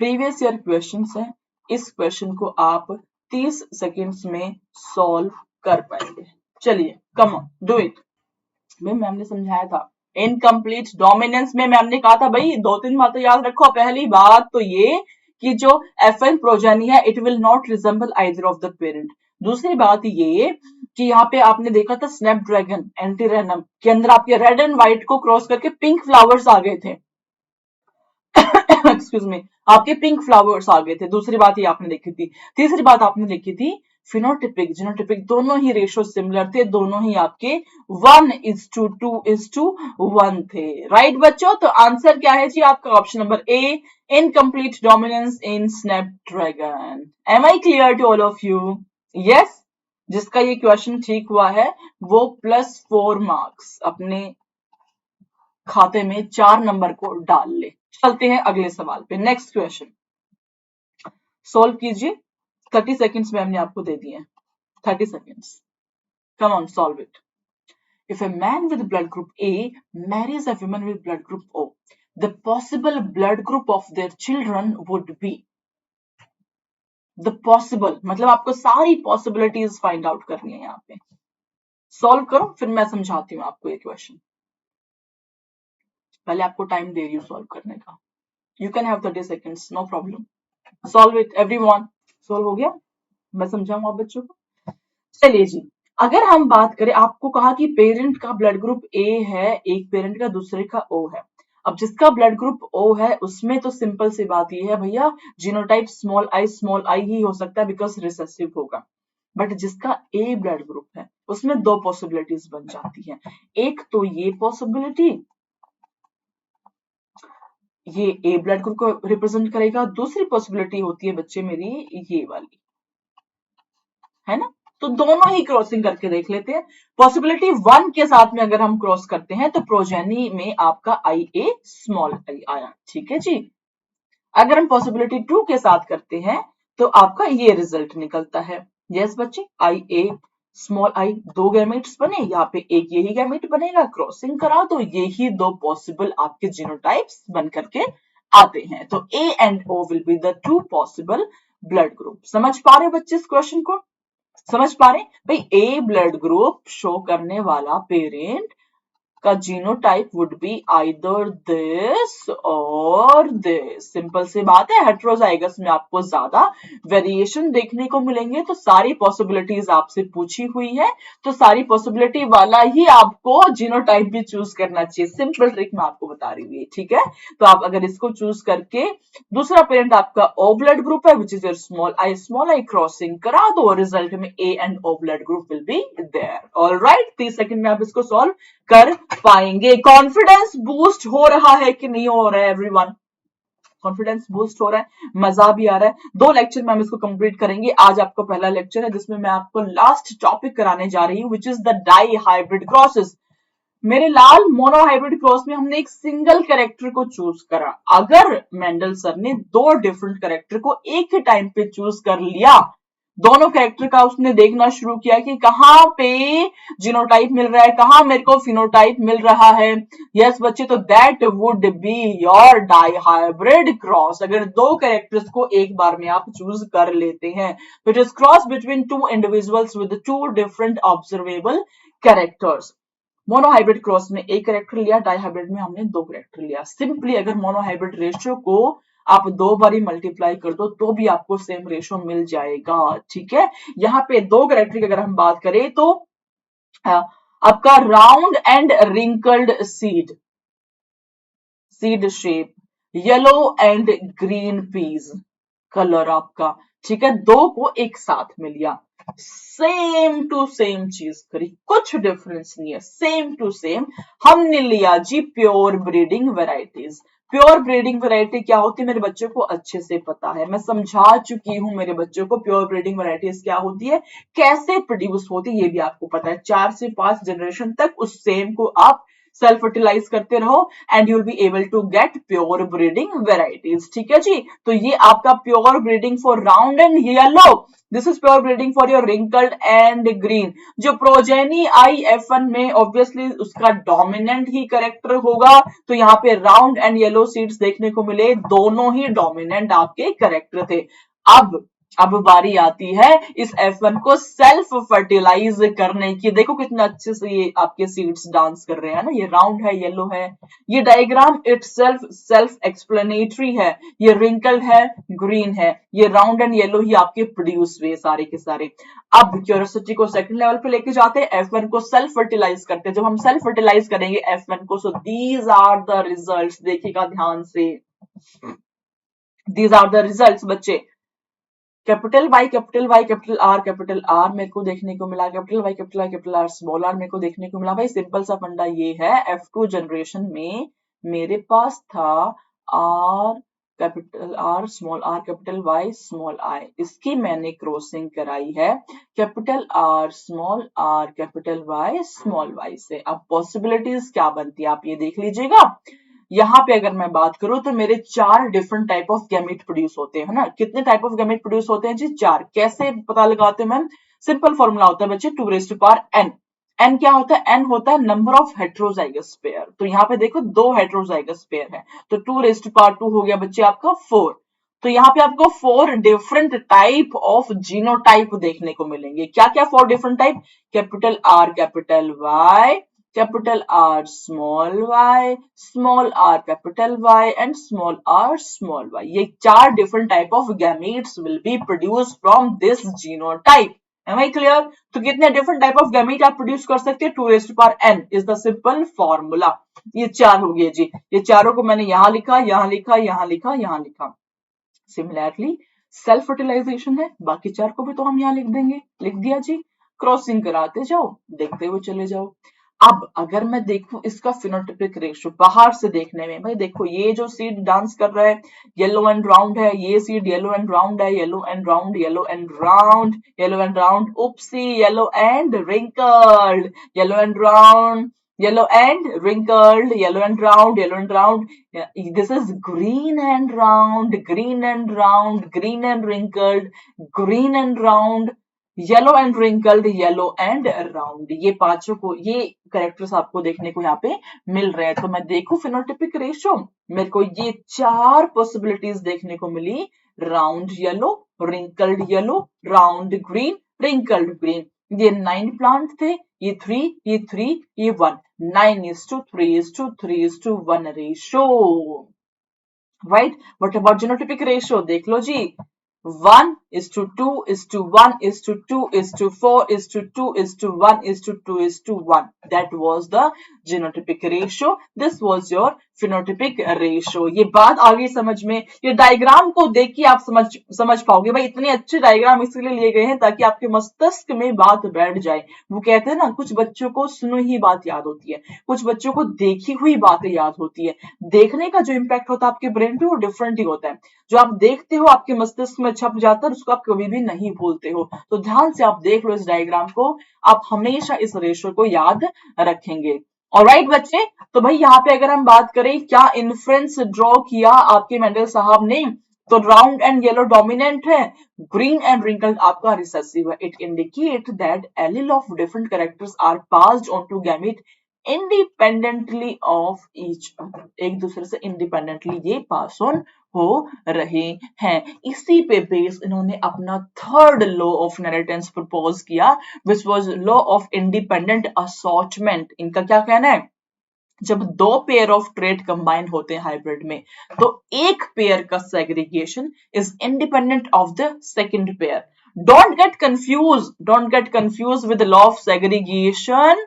प्रीवियस ईयर क्वेश्चन है। इस क्वेश्चन को आप 30 सेकेंड्स में सॉल्व कर पाएंगे। चलिए come on do it. Ma'am ने समझाया था इनकम्प्लीट डोमिनेंस में, मैम ने कहा था भाई 2-3 बातें याद रखो। पहली बात तो ये कि जो F1 प्रोजेनी है it will not resemble either of the parent. दूसरी बात ये कि यहाँ पे आपने देखा था स्नैपड्रैगन एंटीरेनम के अंदर आपके रेड एंड व्हाइट को क्रॉस करके पिंक फ्लावर्स आ गए थे। एक्सक्यूज मी, आपके पिंक फ्लावर्स आ गए थे। दूसरी बात ये आपने देखी थी। तीसरी बात आपने देखी थी फिनोटिपिक जीनोटिपिक दोनों ही रेशियो सिमिलर थे, दोनों ही आपके 1:2:1 थे। राइट बच्चों, तो आंसर क्या है जी आपका? Option number A, incomplete dominance in snapdragon. Am I clear to all of you? Yes, जिसका ये क्वेश्चन ठीक हुआ है वो +4 मार्क्स अपने खाते में 4 नंबर को डाल ले। चलते हैं अगले सवाल पे। नेक्स्ट क्वेश्चन सोल्व कीजिए। 30 सेकेंड्स में हमने आपको दे दिए। 30 seconds, come on solve it. If a man with blood group A marries a woman with blood group O, the possible blood group of their children would be। the possible मतलब आपको सारी possibilities find out करनी है। यहाँ पे solve करो, फिर मैं समझाती हूँ आपको ये क्वेश्चन। पहले आपको टाइम दे रही हूँ सॉल्व करने का। You can have 30 seconds, no problem. Solve it everyone. Solve हो गया? मैं समझाऊँ आप बच्चों को। चलिए जी, अगर हम बात करें, आपको कहा कि पेरेंट का ब्लड ग्रुप ए है, एक पेरेंट का दूसरे का ओ है। अब जिसका ब्लड ग्रुप ओ है उसमें तो सिंपल सी बात ये है भैया, जीनोटाइप स्मॉल आई ही हो सकता है बिकॉज रिसेसिव होगा। बट जिसका ए ब्लड ग्रुप है उसमें दो पॉसिबिलिटीज बन जाती है। एक तो ये पॉसिबिलिटी, ये ए ब्लड ग्रुप को रिप्रेजेंट करेगा, दूसरी पॉसिबिलिटी होती है बच्चे मेरी ये वाली, है ना। तो दोनों ही क्रॉसिंग करके देख लेते हैं। पॉसिबिलिटी 1 के साथ में अगर हम क्रॉस करते हैं तो प्रोजेनी में आपका आई ए स्मॉल आई आया, ठीक है जी। अगर हम पॉसिबिलिटी 2 के साथ करते हैं तो आपका ये रिजल्ट निकलता है। यस बच्चे, आई ए स्मॉल आई, दो गैमेट्स बने, यहाँ पे एक यही गैमेट बनेगा, क्रॉसिंग करा तो यही दो पॉसिबल आपके जीनोटाइप्स बन करके आते हैं। तो A and O will be the two possible blood group. समझ पा रहे बच्चे इस क्वेश्चन को? समझ पा रहे भाई, ए ब्लड ग्रुप शो करने वाला पेरेंट का genotype would be either this और दिस। सिंपल सी बात है, हेट्रोजाइगस में आपको ज्यादा वेरिएशन देखने को मिलेंगे। तो सारी पॉसिबिलिटीज आपसे पूछी हुई है, तो सारी पॉसिबिलिटी वाला ही आपको जीनोटाइप भी चूज करना चाहिए। सिंपल ट्रिक मैं आपको बता रही हूँ, ठीक है। तो आप अगर इसको चूज करके दूसरा पेरेंट आपका ओ ब्लड ग्रुप है which is your small I crossing करा दो, रिजल्ट में A and O blood group will be there. Alright, 30 second में आप इसको सॉल्व कर पाएंगे। कॉन्फिडेंस बूस्ट हो रहा है कि नहीं हो रहा है एवरीवन? कॉन्फिडेंस बूस्ट हो रहा है, मजा भी आ रहा है। 2 लेक्चर में हम इसको कंप्लीट करेंगे। आज आपका पहला लेक्चर है जिसमें मैं आपको लास्ट टॉपिक कराने जा रही हूँ which is the dihybrid crosses. मेरे लाल मोनो हाइब्रिड क्रॉस में हमने एक सिंगल कैरेक्टर को चूज करा। अगर मेंडल सर ने 2 डिफरेंट कैरेक्टर को एक ही टाइम पे चूज कर लिया, दोनों कैरेक्टर का उसने देखना शुरू किया कि कहां पे जीनोटाइप मिल रहा है, कहां मेरे को फिनोटाइप मिल रहा है। यस बच्चे, तो that would be your dihybrid cross. अगर 2 कैरेक्टर्स को एक बार में आप चूज कर लेते हैं तो it is cross between 2 individuals with 2 different observable characters. Monohybrid cross में एक कैरेक्टर लिया, डाई हाइब्रिड में हमने 2 कैरेक्टर लिया। सिंपली अगर मोनोहाइब्रिड रेशियो को आप 2 बारी मल्टीप्लाई कर दो तो भी आपको सेम रेशियो मिल जाएगा, ठीक है। यहाँ पे 2 कैरेक्टर की अगर हम बात करें तो आपका round and wrinkled seed shape, yellow and green peas colour आपका, ठीक है। 2 को एक साथ में लिया, सेम टू सेम चीज करी, कुछ डिफरेंस नहीं है, सेम टू सेम। हमने लिया जी pure breeding varieties. Pure breeding variety क्या होती है मेरे बच्चों को अच्छे से पता है, मैं समझा चुकी हूं मेरे बच्चों को प्योर ब्रीडिंग वैरायटीज क्या होती है, कैसे प्रोड्यूस होती है, ये भी आपको पता है। 4 से 5 जनरेशन तक उस सेम को आप सेल्फ फर्टिलाइज करते रहो and you will be able to get pure breeding varieties, ठीक है जी। तो ये आपका pure breeding for round and yellow, this is pure breeding for your wrinkled and green. जो प्रोजेनी आई F1 में ऑब्वियसली उसका डोमिनेंट ही कैरेक्टर होगा, तो यहाँ पे राउंड एंड येलो सीड्स देखने को मिले, दोनों ही डोमिनेंट आपके कैरेक्टर थे। अब बारी आती है इस F1 को सेल्फ फर्टिलाइज करने की। देखो कितना अच्छे से ये आपके सीड्स डांस कर रहे हैं ना, ये राउंड है, येलो है, ये डायग्राम इटसेल्फ सेल्फ एक्सप्लेनेटरी है, ये रिंकल्ड है, ग्रीन है, ये राउंड एंड येलो ही आपके प्रोड्यूस हुए सारे के सारे। अब क्यूरियोसिटी को सेकंड लेवल पे लेके जाते हैं, F1 को सेल्फ फर्टिलाइज करते हैं। जब हम सेल्फ फर्टिलाइज करेंगे F1 को, so these are the results, देखिएगा ध्यान से, दीज आर द रिजल्ट्स बच्चे। कैपिटल वाई कैपिटल आर मेरे को देखने को मिला, capital Y R small R मेरे को देखने को मिला। भाई सिंपल सा फंडा ये है, F2 जनरेशन में मेरे पास था R capital R capital Y small I, इसकी मैंने क्रॉसिंग कराई है capital R capital Y small Y से। अब पॉसिबिलिटीज क्या बनती है आप ये देख लीजिएगा। यहाँ पे अगर मैं बात करूं तो मेरे 4 different type of gamete produce होते हैं, है ना। कितने टाइप ऑफ गैमेट प्रोड्यूस होते हैं जी? 4। कैसे पता लगाते हैं मैम? सिंपल फॉर्मूला होता है बच्चे, 2n। n क्या होता है? n होता है नंबर ऑफ हेट्रोजाइगस पेयर। तो यहाँ पे देखो 2 हेट्रोजाइगस पेयर है, तो 2 हो गया बच्चे आपका 4। तो यहाँ पे आपको 4 डिफरेंट टाइप ऑफ जीनोटाइप देखने को मिलेंगे। क्या क्या 4 different type? Capital R capital Y, capital R small capital Y and small r small y. ये 4 different type of gametes will be produced from this genotype. Am I clear? तो कितने different type of gamete आप produce कर सकते हैं? 2n is the simple formula. ये 4 हो गए जी, ये चारों को मैंने यहाँ लिखा, यहाँ लिखा, यहाँ लिखा, यहाँ लिखा। सिमिलरली सेल्फ फर्टिलाइजेशन है, बाकी 4 को भी तो हम यहाँ लिख देंगे, लिख दिया जी। क्रॉसिंग कराते जाओ, देखते हुए चले जाओ। अब अगर मैं देखूं इसका फिनोटाइपिक रेशियो बाहर से देखने में, भाई देखो ये जो सीड डांस कर रहा है येलो एंड राउंड है, ये सीड येलो एंड राउंड है, yellow and round, yellow and round, yellow and round, उपसी yellow and wrinkled, yellow and round, yellow and wrinkled, yellow and round, yellow and round. This is green and round, green and round, green and wrinkled, green and round, yellow and wrinkled, yellow and round. ये पांचों को, ये characters आपको देखने को यहाँ पे मिल रहे हैं। तो मैं देखूं फिनोटाइपिक रेशियो, मेरे को ये 4 पॉसिबिलिटीज देखने को मिली, round yellow, wrinkled yellow, round green, wrinkled green. ये 9 प्लांट थे, ये 3, ये 3, ये 1, 9:3:3:1 ratio, right. What about genotypic ratio, देख लो जी, 1:2:1:2:4:2:1:1. That was the genotypic ratio. This was your phenotypic ratio. ये बात आ गई समझ में। ये डायग्राम को देख के आप समझ पाओगे। भाई इतने अच्छे डायग्राम इसलिए लिए गए हैं ताकि आपके मस्तिष्क में बात बैठ जाए। वो कहते हैं ना, कुछ बच्चों को सुनी ही बात याद होती है, कुछ बच्चों को देखी हुई बातें याद होती है। देखने का जो इम्पैक्ट होता है आपके ब्रेन पे वो डिफरेंट ही होता है। जो आप देखते हो आपके मस्तिष्क में छप जाता है, उसको आप कभी भी नहीं भूलते हो। तो ध्यान से आप देख लो इस डायग्राम को, आप हमेशा इस रेशियो को याद रखेंगे। ऑलराइट बच्चे, तो भाई यहाँ पे अगर हम बात करें क्या इन्फ्रेंस ड्रॉ किया आपके मेंडल साहब ने, तो राउंड एंड येलो डोमिनेंट है, ग्रीन एंड रिंकल्ड आपका रिसेसिव है। It indicate that allele of different characters are passed on to gamete independently of each other, एक दूसरे से इंडिपेंडेंटली ये पास ऑन हो रहे हैं। इसी पे बेस इन्होंने अपना third law of inheritance propose किया, which was law of independent assortment. इनका क्या कहना है, जब 2 पेयर ऑफ ट्रेट कंबाइन होते हैं हाइब्रिड में, तो एक पेयर का segregation is independent of the second pair. Don't get confuse with law of segregation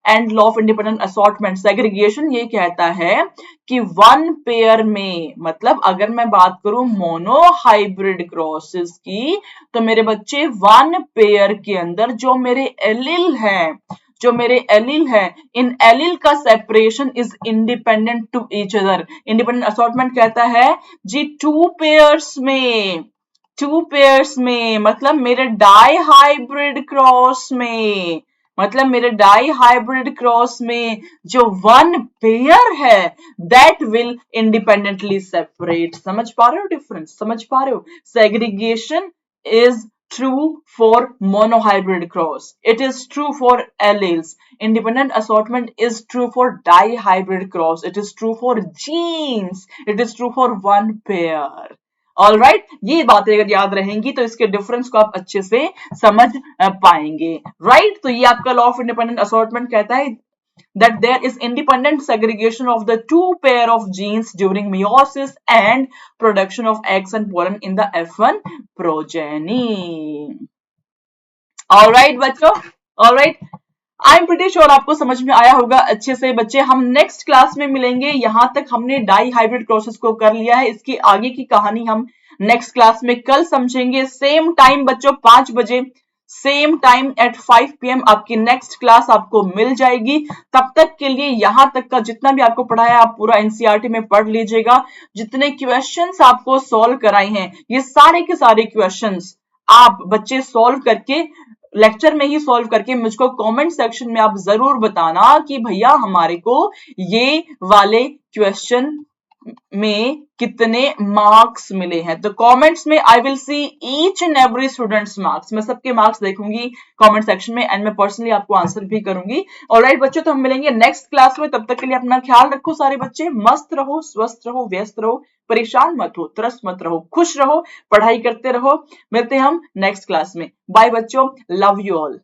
and law of independent assortment. Segregation ये कहता है कि 1 पेयर में, मतलब अगर मैं बात करूं मोनो हाइब्रिड क्रॉसेस की, तो मेरे बच्चे 1 पेयर के अंदर जो मेरे एलील है, इन एलील का separation is independent to each other. Independent assortment कहता है जी 2 पेयर्स में, मतलब मेरे डाई हाइब्रिड क्रॉस में, जो 1 पेयर है दैट विल इंडिपेंडेंटली सेपरेट। समझ पा रहे हो डिफरेंस, समझ पा रहे हो। Segregation is true for monohybrid cross, it is true for alleles. Independent assortment is true for dihybrid cross, it is true for genes, it is true for 1 pair. All right, ये बातें अगर याद रहेंगी तो इसके डिफरेंस को आप अच्छे से समझ पाएंगे, राइट। तो ये आपका लॉ ऑफ इंडिपेंडेंट असॉर्टमेंट कहता है that there is independent segregation of the 2 pair of genes during meiosis and production of eggs and pollen in the F1 progeny. All right बच्चों, all right, I am pretty sure आपको समझ में आया होगा अच्छे से। बच्चे हम नेक्स्ट क्लास में मिलेंगे। यहां तक हमने डाई हाइब्रिड क्रॉसेस को कर लिया है, इसकी आगे की कहानी हम नेक्स्ट क्लास में कल समझेंगे। सेम टाइम बच्चों 5 बजे, सेम टाइम एट 5 PM आपकी नेक्स्ट क्लास आपको मिल जाएगी। तब तक के लिए यहां तक का जितना भी आपको पढ़ाया आप पूरा एनसीईआरटी में पढ़ लीजिएगा। जितने क्वेश्चंस आपको सॉल्व कराए हैं, ये सारे के सारे क्वेश्चंस आप बच्चे सॉल्व करके, लेक्चर में ही सॉल्व करके मुझको कमेंट सेक्शन में आप जरूर बताना कि भैया हमारे को ये वाले क्वेश्चन में कितने मार्क्स मिले हैं। तो कमेंट्स में I will see each and every students marks, मैं सबके मार्क्स देखूंगी कमेंट सेक्शन में एंड मैं पर्सनली आपको आंसर भी करूंगी। ऑलराइट बच्चों, तो हम मिलेंगे नेक्स्ट क्लास में। तब तक के लिए अपना ख्याल रखो सारे बच्चे, मस्त रहो, स्वस्थ रहो, व्यस्त रहो, परेशान मत हो, त्रस्त मत रहो, खुश रहो, पढ़ाई करते रहो। मिलते हैं हम नेक्स्ट क्लास में। बाय बच्चों, लव यू ऑल।